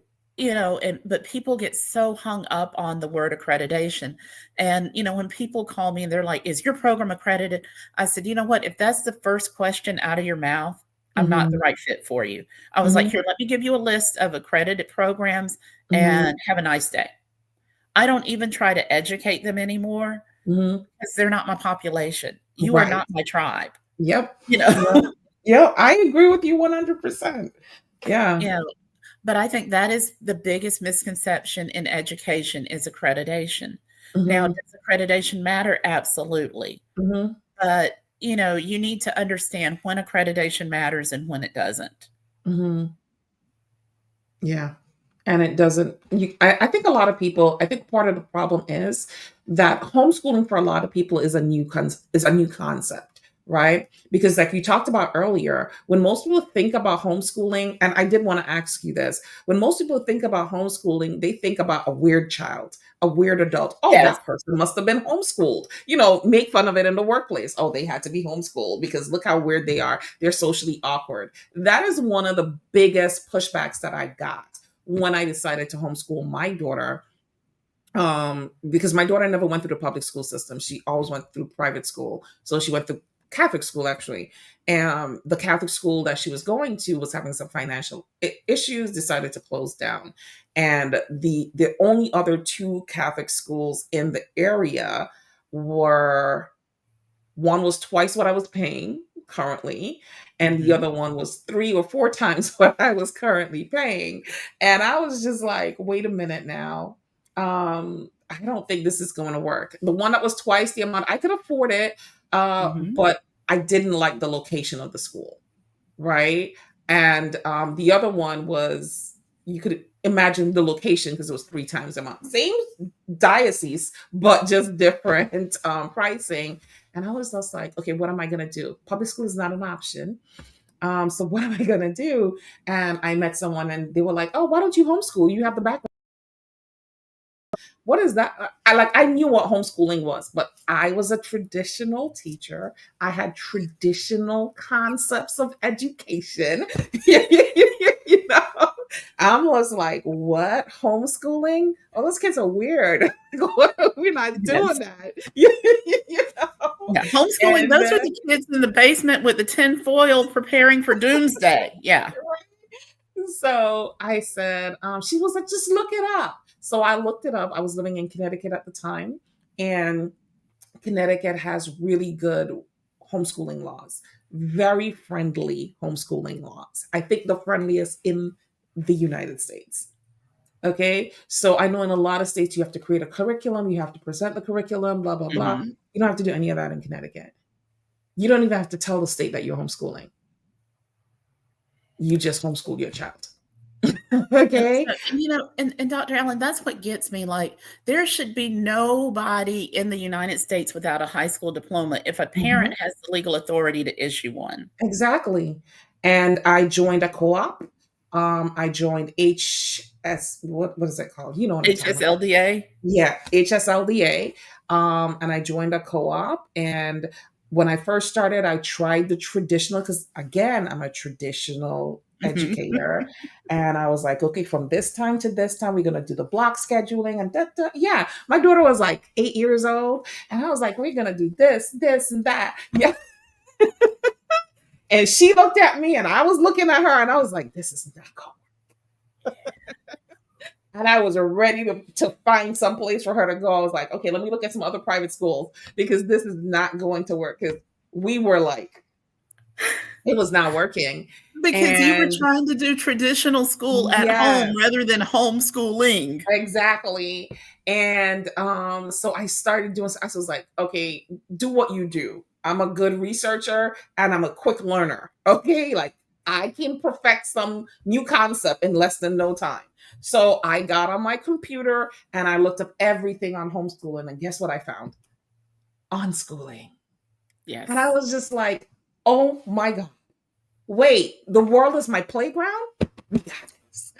but people get so hung up on the word accreditation. And when people call me and they're like, is your program accredited? I said, you know what, if that's the first question out of your mouth, I'm not the Mhm. right fit for you. I was like, Mhm. here, let me give you a list of accredited programs Mhm. and have a nice day. I don't even try to educate them anymore Mhm. because they're not my population. You are Right. not my tribe. Yep. you know Yep. Yep. I agree with you 100%. Yeah. you know But I think that is the biggest misconception in education is accreditation. Now, Mhm. does accreditation matter? Absolutely. Mhm. But, you need to understand when accreditation matters and when it doesn't. Mhm. Yeah. And it doesn't, I think a lot of people, I think part of the problem is that homeschooling for a lot of people is is a new concept, right? Because like you talked about earlier, when most people think about homeschooling, and I did want to ask you this, when most people think about homeschooling, they think about a weird child, a weird adult. Oh, Yes. that person must have been homeschooled. Make fun of it in the workplace. Oh, they had to be homeschooled because look how weird they are. They're socially awkward. That is one of the biggest pushbacks that I got when I decided to homeschool my daughter. Because my daughter never went through the public school system. She always went through private school. So she went through Catholic school actually. And the Catholic school that she was going to was having some financial issues, decided to close down. And the only other two Catholic schools in the area were, one was twice what I was paying currently, and the Mhm. other one was 3 or 4 times what I was currently paying. And I was just like, "Wait a minute now. I don't think this is gonna work." The one that was twice the amount, I could afford it, Mhm. but I didn't like the location of the school. Right? And the other one was, you could imagine the location because it was 3 times a month. Same diocese, but just different pricing. And I was just like, okay, what am I gonna do? Public school is not an option. So what am I gonna do? And I met someone and they were like, oh, why don't you homeschool? You have the background. What is that? I knew what homeschooling was, but I was a traditional teacher. I had traditional concepts of education. you know, I was like, what, homeschooling? Oh, those kids are weird. We're not doing Yes. that. you know, Yeah, homeschooling, and those are the kids in the basement with the tin foil preparing for doomsday. Yeah. so I said, she was like, just look it up. So I looked it up. I was living in Connecticut at the time, and Connecticut has really good homeschooling laws, very friendly homeschooling laws. I think the friendliest in the United States. Okay. So I know in a lot of states you have to create a curriculum, you have to present the curriculum, blah, blah, blah. Mhm. You don't have to do any of that in Connecticut. You don't even have to tell the state that you're homeschooling. You just homeschool your child. And Okay. so and Dr. Allen, that's what gets me, like, there should be nobody in the United States without a high school diploma if a Mhm. parent has the legal authority to issue one. Exactly. And I joined a co op. I joined HS. What is it called? You know what I'm talking about. HSLDA? Yeah, HSLDA. And I joined a co-op. And when I first started, I tried the traditional because again, I'm a traditional Mhm. educator. And I was like, okay, from this time to this time, we're gonna do the block scheduling and that. Yeah, my daughter was like 8 years old, and I was like, we're gonna do this, this, and that. Yeah. And she looked at me and I was looking at her and I was like, this is not going. And I was ready to find some place for her to go. I was like, okay, let me look at some other private schools because this is not going to work. Because we were like, it was not working. Because you were And trying to do traditional school at home yes, rather than homeschooling. exactly. And so I started doing, I was like, okay, do what you do. I'm a good researcher and I'm a quick learner. Okay. Like I can perfect some new concept in less than no time. So I got on my computer and I looked up everything on homeschooling. And guess what I found? Unschooling. And I Yes. was just like, oh my God. Wait, the world is my playground? We got this.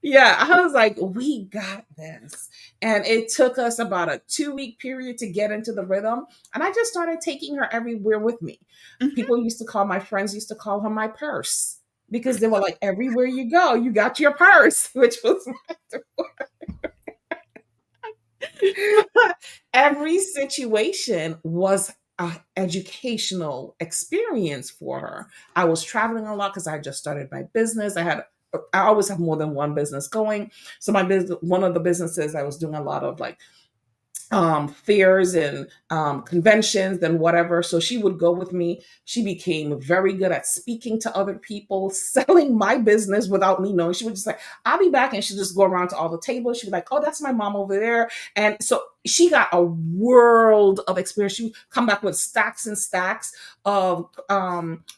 Yeah, I was like, we got this. And it took us about a 2 week period to get into the rhythm. And I just started taking her everywhere with me. Mhm. People used to call, my friends used to call her my purse because they were like, everywhere you go, you got your purse, which was every situation was an educational experience for her. I was traveling a lot because I just started my business. I always have more than one business going. So my business, one of the businesses, I was doing a lot of like fairs and conventions and whatever. So she would go with me. She became very good at speaking to other people, selling my business without me knowing. She would just like, I'll be back. And she'd just go around to all the tables. She'd be like, oh, that's my mom over there. And so she got a world of experience. She would come back with stacks and stacks of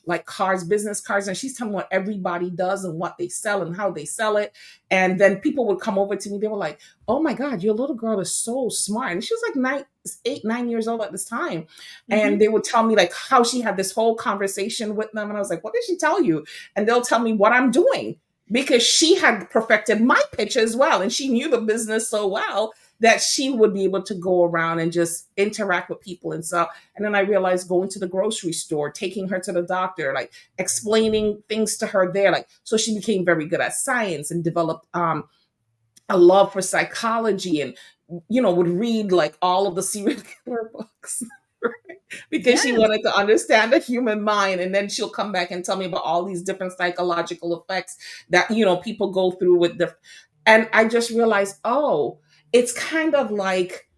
like cards, business cards. And she's telling what everybody does and what they sell and how they sell it. And then people would come over to me. They were like, oh my God, your little girl is so smart. And she was like 8, 9 years old at this time. And Mhm. they would tell me like how she had this whole conversation with them. And I was like, what did she tell you? And they'll tell me what I'm doing because she had perfected my pitch as well. And she knew the business so well that she would be able to go around and just interact with people and stuff. And then I realized going to the grocery store, taking her to the doctor, like explaining things to her there. Like, so she became very good at science and developed a love for psychology and would read like all of the serial killer books right? Because she Yes. wanted to understand the human mind, and then she'll come back and tell me about all these different psychological effects that people go through with the and I just realized, oh, it's kind of like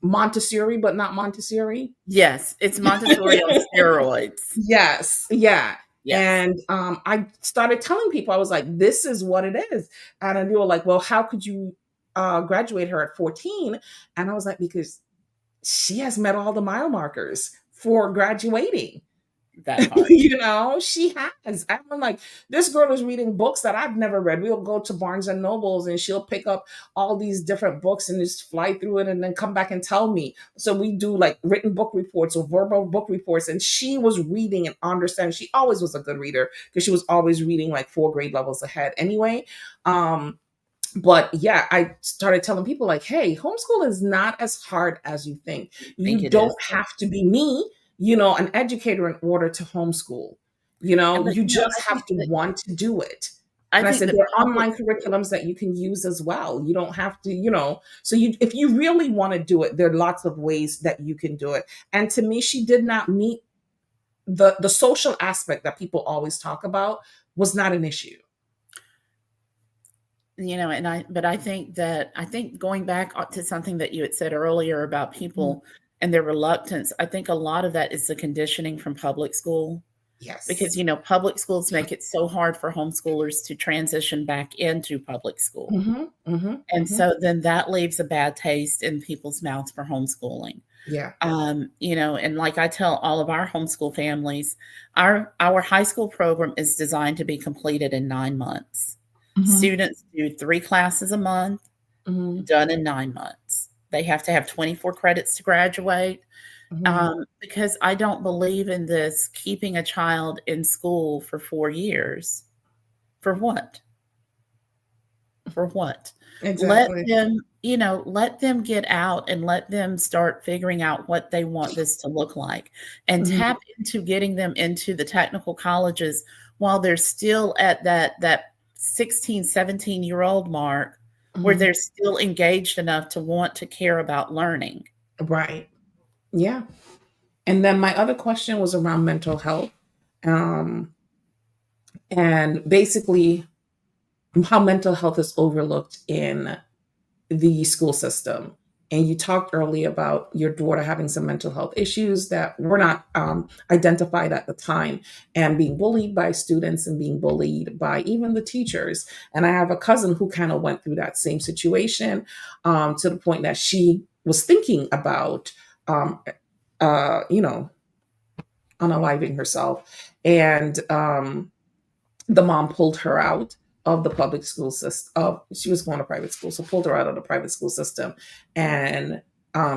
Montessori but not Montessori. Yes. It's Montessori on steroids. Yes, yeah. Yes. And I started telling people, I was like, this is what it is. And then they were like, well, how could you graduate her at 14? And I was like, because she has met all the mile markers for graduating. That part. She has. I'm like, this girl is reading books that I've never read. We'll go to Barnes and Nobles and she'll pick up all these different books and just fly through it and then come back and tell me. So we do like written book reports or verbal book reports. And she was reading and understanding. She always was a good reader because she was always reading like 4 grade levels ahead anyway. Um, but yeah, I started telling people like, hey, homeschool is not as hard as you think. You You think it is. don't have to be me, an educator in order to homeschool. And but You just have to that want to do it. I And I think said that there are public online curriculums that you can use as well. You don't have to, so if you really want to do it, there are lots of ways that you can do it. And to me, she did not meet the social aspect that people always talk about was not an issue. and I think going back to something that you had said earlier about Mhm. people and their reluctance, I think a lot of that is the conditioning from public school because, Yes. public schools make it so hard for homeschoolers to transition back into public school. Hmm. Hmm. And Hmm. so then that leaves a bad taste in people's mouths for homeschooling. Yeah. And like I tell all of our homeschool families, our high school program is designed to be completed in 9 months. Mhm, Students do 3 classes a month, mhm, done in 9 months. They have to have 24 credits to graduate. Mhm. Because I don't believe in this keeping a child in school for 4 years. For what? For what? Let Exactly. them, let them get out and let them start figuring out what they want this to look like, and Mhm. tap into getting them into the technical colleges while they're still at that 16, 17-year-old mark, where Mhm. they're still engaged enough to want to care about learning. Right. Yeah. And then my other question was around mental health. Um, and basically how mental health is overlooked in the school system. And you talked earlier about your daughter having some mental health issues that were not identified at the time, and being bullied by students and being bullied by even the teachers. And I have a cousin who kind of went through that same situation, to the point that she was thinking about, um, you know, unaliving herself. And the mom pulled her out of the public school system. She was going to private school, so pulled her out of the private school system, and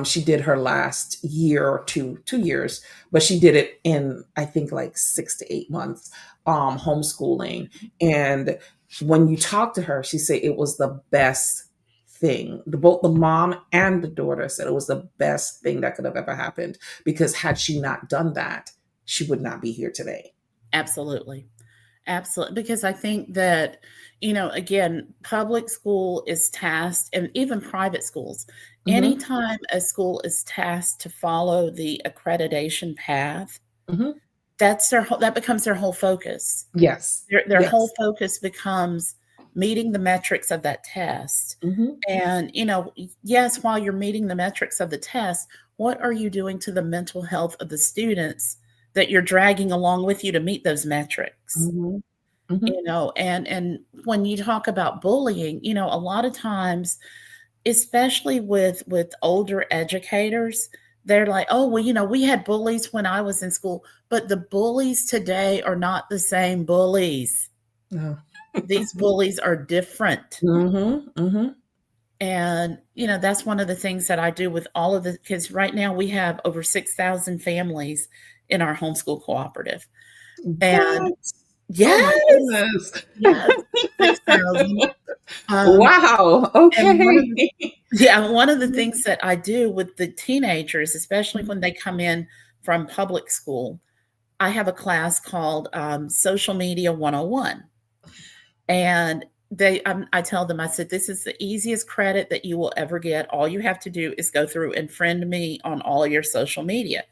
she did her last year or 2 years, but she did it in, I think, like 6 to 8 months, homeschooling. And when you talk to her, she said it was the best thing. Both the mom and the daughter said it was the best thing that could have ever happened, because had she not done that, she would not be here today. Absolutely. Absolutely, because I think that, again, public school is tasked, and even private schools, Hmm. anytime a school is tasked to follow the accreditation path, Hmm. that becomes their whole focus. Yes. Their whole Yes. focus becomes meeting the metrics of that test. Mhm. And, yes, while you're meeting the metrics of the test, what are you doing to the mental health of the students that you're dragging along with you to meet those metrics? Mhm. Mhm. And when you talk about bullying, a lot of times, especially with older educators, they're like, oh, well, we had bullies when I was in school, but the bullies today are not the same bullies. No. These bullies are different. Mhm. Mhm. And that's one of the things that I do with all of the kids. Right now we have over 6,000 families in our homeschool cooperative. And What? Oh my yes, goodness. yes, 6,000. Um, Wow. and one of Okay. the Yeah, one of the Mhm. things that I do with the teenagers, especially when they come in from public school, I have a class called, Social Media 101. And I tell them, I said, "This is the easiest credit that you will ever get. All you have to do is go through and friend me on all your social media."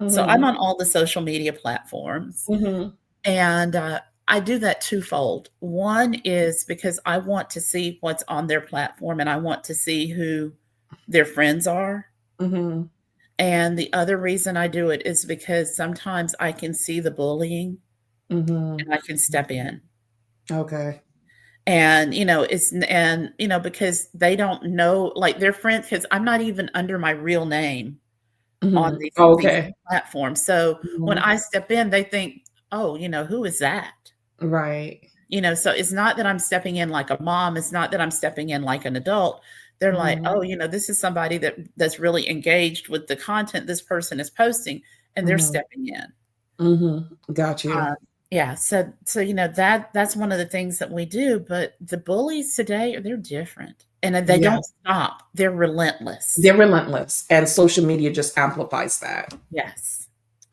So I'm Mhm. on all the social media platforms, Mhm. and, I do that twofold. One is because I want to see what's on their platform, and I want to see who their friends are, Mhm. and the other reason I do it is because sometimes I can see the bullying Mhm. and I can step in. Okay. And, because they don't know, like, their friends, because 'cause I'm not even under my real name on Mhm. these Okay. platforms. So when Mhm. I step in, they think, "Oh, who is that?" Right. So it's not that I'm stepping in like a mom, it's not that I'm stepping in like an adult. They're like, Mhm. "Oh, this is somebody that's really engaged with the content this person is posting," and they're Mhm. stepping in. Mhm. Got you. Uh, yeah, so that's one of the things that we do, but the bullies today, they're different, and they don't Yes. stop. They're relentless. They're relentless, and social media just amplifies that. Yes.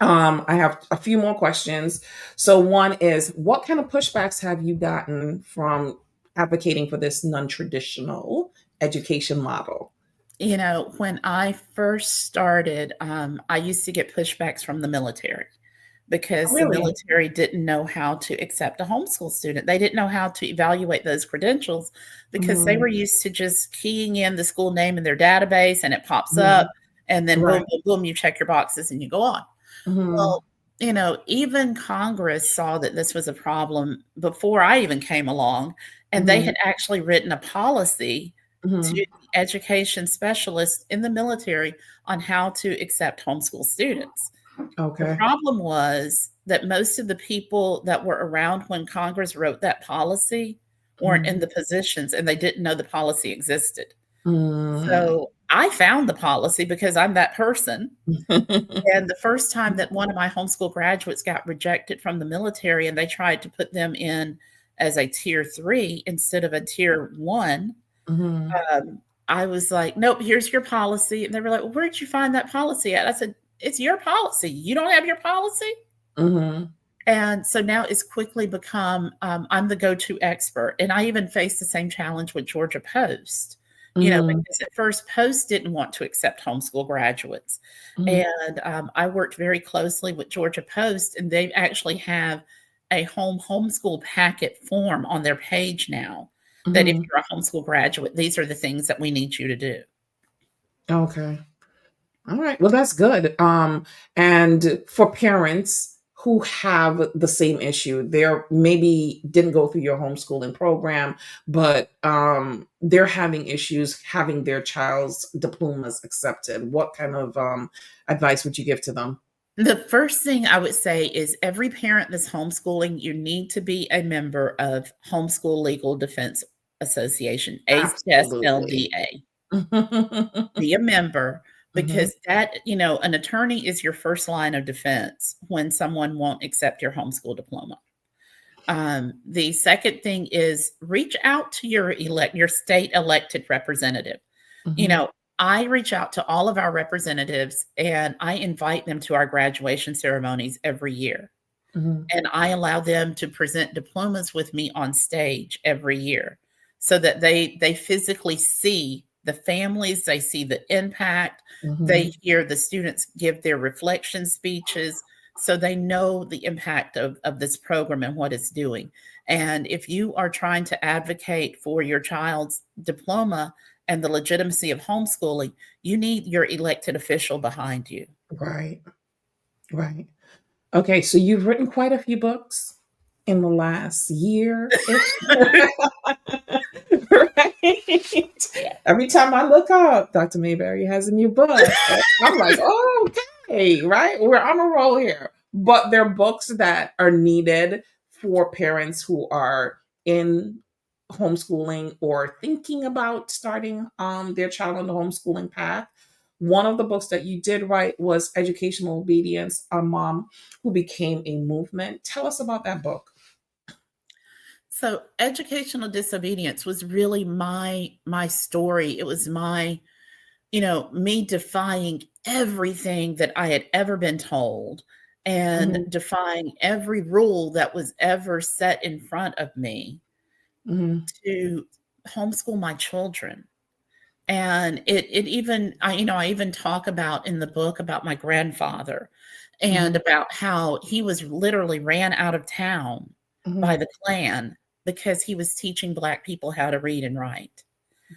I have a few more questions. So one is, what kind of pushbacks have you gotten from advocating for this non-traditional education model? When I first started, I used to get pushbacks from the military Oh, because the really? military didn't know how to accept a homeschool student. They didn't know how to evaluate those credentials because they Mhm. were used to just keying in the school name in their database and it pops up, Mhm. and then boom, Right. boom, boom, you check your boxes and you go on. Mhm. Well, even Congress saw that this was a problem before I even came along, and they Mhm. had actually written a policy to Mhm. the education specialists in the military on how to accept homeschool students. The Okay. problem was that most of the people that were around when Congress wrote that policy weren't in Mhm. the positions, and they didn't know the policy existed. Mm. So I found the policy because I'm that person. And the first time that one of my homeschool graduates got rejected from the military and they tried to put them in as a tier 3 instead of a tier 1, Mhm. I was like, "Nope, here's your policy." And they were like, "Well, where'd you find that policy at?" I said, "It's your policy. You don't have your policy?" Mhm. And so now it's quickly become, I'm the go-to expert. And I even faced the same challenge with Georgia Post, Mhm. because at first Post didn't want to accept homeschool graduates. Mhm. And I worked very closely with Georgia Post, and they actually have a homeschool packet form on their page now that if Mhm. you're a homeschool graduate, these are the things that we need you to do. Okay. All right. Well, that's good. And for parents who have the same issue, they're maybe didn't go through your homeschooling program, but they're having issues having their child's diplomas accepted. What kind of advice would you give to them? The first thing I would say is every parent that's homeschooling, you need to be a member of Homeschool Legal Defense Association, Absolutely. HSLDA. Be a member Mhm. because that, an attorney is your first line of defense when someone won't accept your homeschool diploma. The second thing is reach out to your state elected representative. You Mhm. know, I reach out to all of our representatives and I invite them to our graduation ceremonies every year. Mhm. And I allow them to present diplomas with me on stage every year so that they physically see the families, they see the impact, they Mhm. hear the students give their reflection speeches, so they know the impact of this program and what it's doing. And if you are trying to advocate for your child's diploma and the legitimacy of homeschooling, you need your elected official behind you. Right. Right. Okay, so you've written quite a few books in the last year-ish. Right? Yeah. Every time I look up, Dr. Mayberry has a new book. I'm like, "Oh, okay, right? We're on a roll here." But they're books that are needed for parents who are in homeschooling or thinking about starting their child on the homeschooling path. One of the books that you did write was Educational Obedience, a mom who became a movement. Tell us about that book. So educational disobedience was really my story. It was me defying everything that I had ever been told and Mhm. defying every rule that was ever set in front of me Mhm. to homeschool my children. And it even I even talk about in the book about my grandfather and Mhm. about how he was literally ran out of town by Mhm. the Klan because he was teaching Black people how to read and write.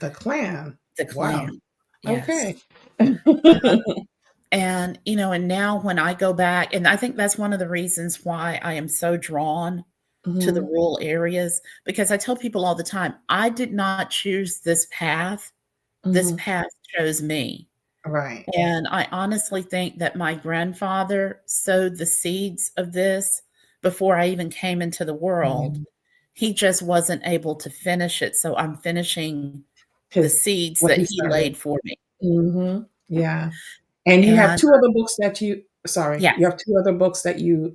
The Klan. The Wow. Klan, yes. Okay. And now when I go back, and I think that's one of the reasons why I am so drawn to the Mhm. rural areas, because I tell people all the time, I did not choose this path. This Mhm. path chose me. Right. And I honestly think that my grandfather sowed the seeds of this before I even came into the world. Mhm. He just wasn't able to finish it, so I'm finishing the His seeds what that he he started. laid for me. Mhm. Yeah. And you have And 2 other books that yes. you have 2 other books that you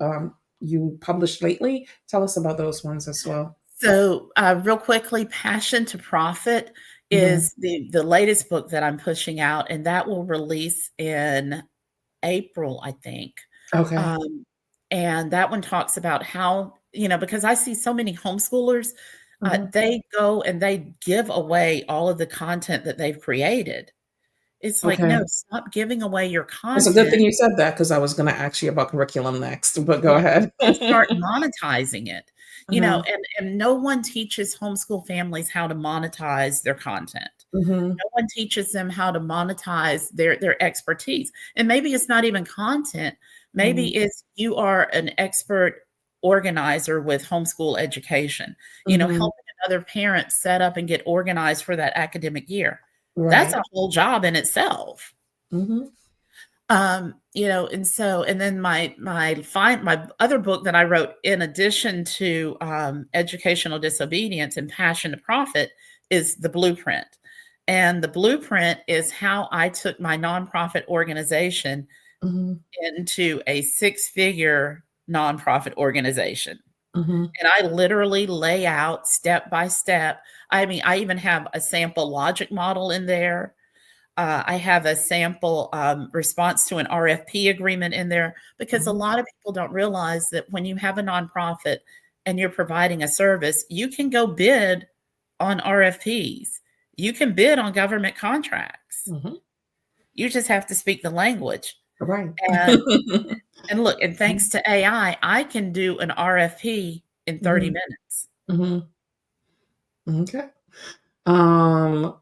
published lately. Tell us about those ones as well. So, real quickly, Passion to Profit Mhm. is the latest book that I'm pushing out, and that will release in April, I think. Okay. Um, and that one talks about how, because I see so many homeschoolers, Mhm. they go and they give away all of the content that they've created. It's like, Okay. no, stop giving away your It's a good content. thing you said that because I was gonna ask you about curriculum next, but go Yeah, ahead. and start monetizing it, Uh-huh. and no one teaches homeschool families how to monetize their content. Mhm. No one teaches them how to monetize their expertise, and maybe it's not even content, Mhm. maybe it's you are an expert organizer with homeschool education, Mhm. helping another parent set up and get organized for that academic year. That's Right. a whole job in itself. Mhm. And then my other book that I wrote in addition to educational disobedience and passion to profit is the blueprint. And the blueprint is how I took my nonprofit organization Mhm. into a six-figure nonprofit organization. Mhm. And I literally lay out step by step. I mean, I even have a sample logic model in there. I have a sample response to an RFP agreement in there, because a Mhm. lot of people don't realize that when you have a nonprofit and you're providing a service, you can go bid on RFPs. You can bid on government contracts. Mhm. You just have to speak the language. Right. And and look, and thanks to AI, I can do an RFP in 30 Mhm. minutes. Mhm. Okay.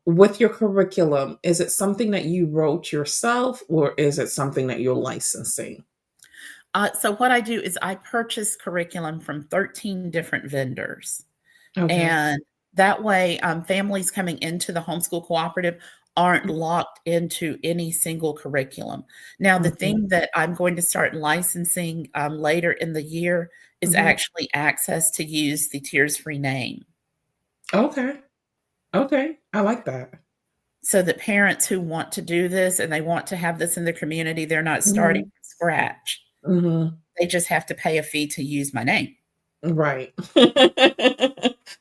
With your curriculum, is it something that you wrote yourself or is it something that you're licensing? So what I do is I purchase curriculum from 13 different vendors. Okay. And that way, families coming into the homeschool cooperative aren't locked into any single curriculum. Now, the Mhm. thing that I'm going to start licensing later in the year is Mhm. actually access to use the Tears Free name, Okay. Okay. I like that. so that parents who want to do this and they want to have this in their community, they're not starting Mhm. from scratch. Mhm. They just have to pay a fee to use my name. Right.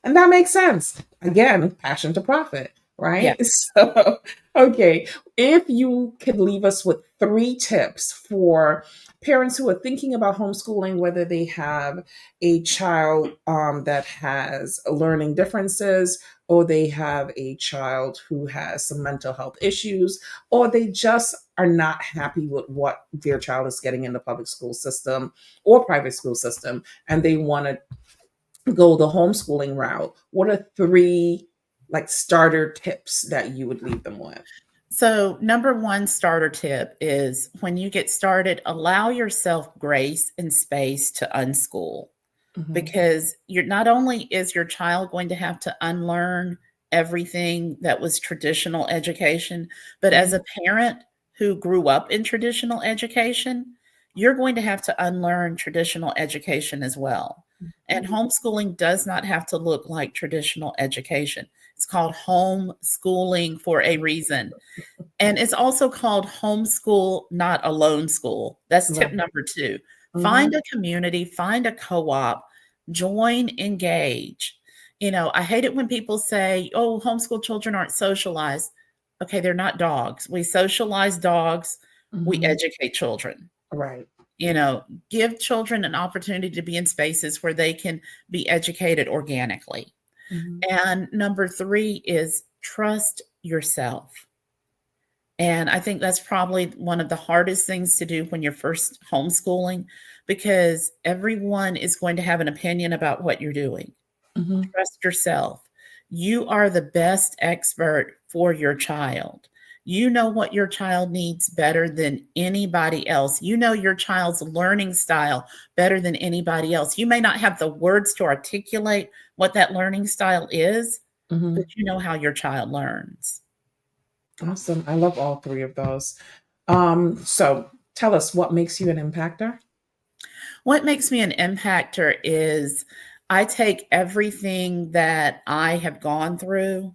And that makes sense. Again, passion to profit, Yeah. right? So, okay, if you could leave us with three tips for parents who are thinking about homeschooling, whether they have a child that has learning differences, or they have a child who has some mental health issues, or they just are not happy with what their child is getting in the public school system or private school system, and they want to go the homeschooling route, what are three like starter tips that you would leave them with? So, number one starter tip is when you get started, allow yourself grace and space to unschool, Mhm. because you're not only is your child going to have to unlearn everything that was traditional education, but as Mhm. a parent who grew up in traditional education, you're going to have to unlearn traditional education as well. And Mhm. homeschooling does not have to look like traditional education. It's called homeschooling for a reason. And it's also called homeschool, not alone school. That's tip Right. number 2. Find Mhm. a community, find a co-op, join, engage. I hate it when people say, "Oh, homeschool children aren't socialized." Okay, they're not dogs. We socialize dogs, we Mhm. educate children. Right. You know, give children an opportunity to be in spaces where they can be educated organically. Mhm. And number 3 is trust yourself. And I think that's probably one of the hardest things to do when you're first homeschooling, because everyone is going to have an opinion about what you're doing. Mhm. Trust yourself. You are the best expert for your child. You know what your child needs better than anybody else. You know your child's learning style better than anybody else. You may not have the words to articulate what that learning style is, but Mhm. you know how your child learns. Awesome. I love all three of those. So tell us what makes you an impactor? What makes me an impactor is I take everything that I have gone through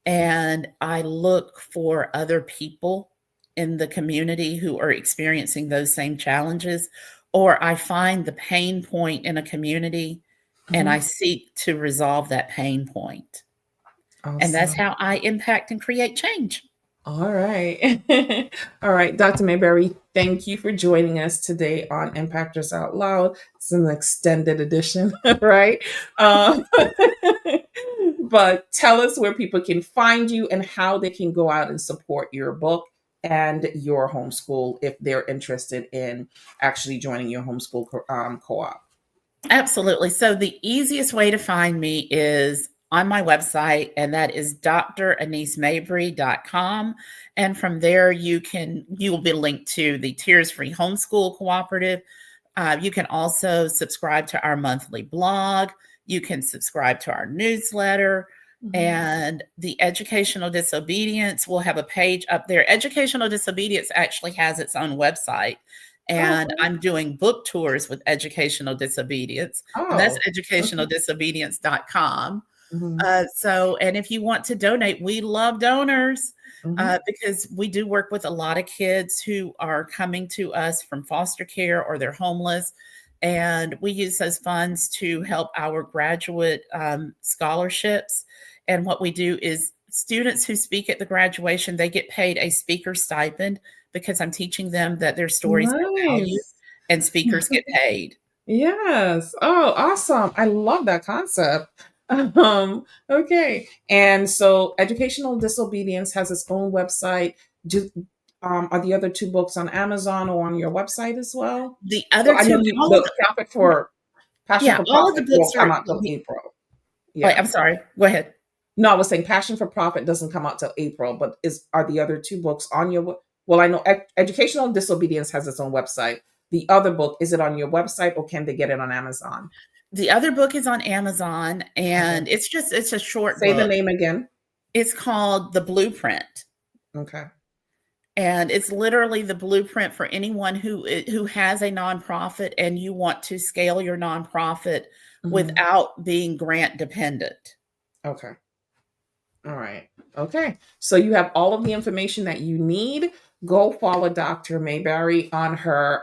and I look for other people in the community who are experiencing those same challenges, or I find the pain point in a community and I Mhm. seek to resolve that pain point. And that's Awesome. how I impact and create change. All right. All right, Dr. Mayberry, thank you for joining us today on Impactors Out Loud. It's an extended edition, right? Um, but tell us where people can find you and how they can go out and support your book and your homeschool if they're interested in actually joining your homeschool co-op. Absolutely. So the easiest way to find me is on my website, and that is dranisemabry.com. And from there, you will be linked to the Tears Free Homeschool Cooperative. You can also subscribe to our monthly blog. You can subscribe to our newsletter. Mhm. And the Educational Disobedience will have a page up there. Educational Disobedience actually has its own website. Oh, And okay. I'm doing book tours with Educational Disobedience, and that's Oh. educationaldisobedience.com. Mhm. And if you want to donate, we love donors Mhm. because we do work with a lot of kids who are coming to us from foster care or they're homeless. And we use those funds to help our graduate scholarships. And what we do is students who speak at the graduation, they get paid a speaker stipend because I'm teaching them that their stories have value Nice. and speakers get paid. Yes. Oh, awesome. I love that concept. Okay. And so Educational Disobedience has its own website. Do are the other two books on Amazon or on your website as well? The Well, other I know two, you all of the the, Profit for Passion yeah, for all of the Profit books won't are. come out till April. Wait, Yeah. I'm sorry. Go ahead. No, I was saying Passion for Profit doesn't come out till April, but is are the other two books on your well, I know Educational Disobedience has its own website. The other book, is it on your website or can they get it on Amazon? The other book is on Amazon, Okay. and it's a short Say the book. name again. It's called The Blueprint, Okay. and it's literally the blueprint for anyone who has a nonprofit and you want to scale your nonprofit Mhm. without being grant dependent. Okay. All right. Okay. So you have all of the information that you need. Go follow Dr. Mayberry on her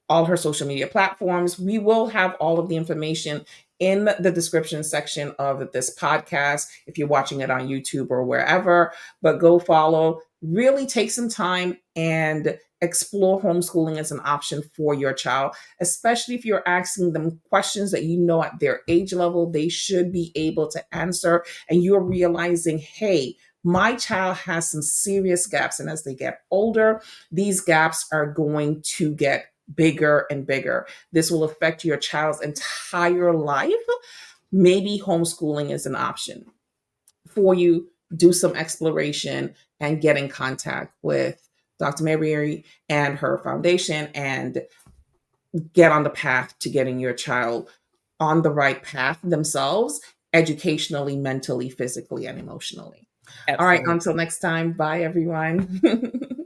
all her social media platforms. We will have all of the information in the description section of this podcast if you're watching it on YouTube or wherever. But go follow, really take some time and explore homeschooling as an option for your child, especially if you're asking them questions that you know at their age level they should be able to answer. And you're realizing, hey, my child has some serious gaps. And as they get older, these gaps are going to get bigger and bigger. This will affect your child's entire life. Maybe homeschooling is an option for you. Do some exploration and get in contact with Dr. Mabry and her foundation and get on the path to getting your child on the right path themselves, educationally, mentally, physically, and emotionally. All right, Absolutely. until next time, bye everyone.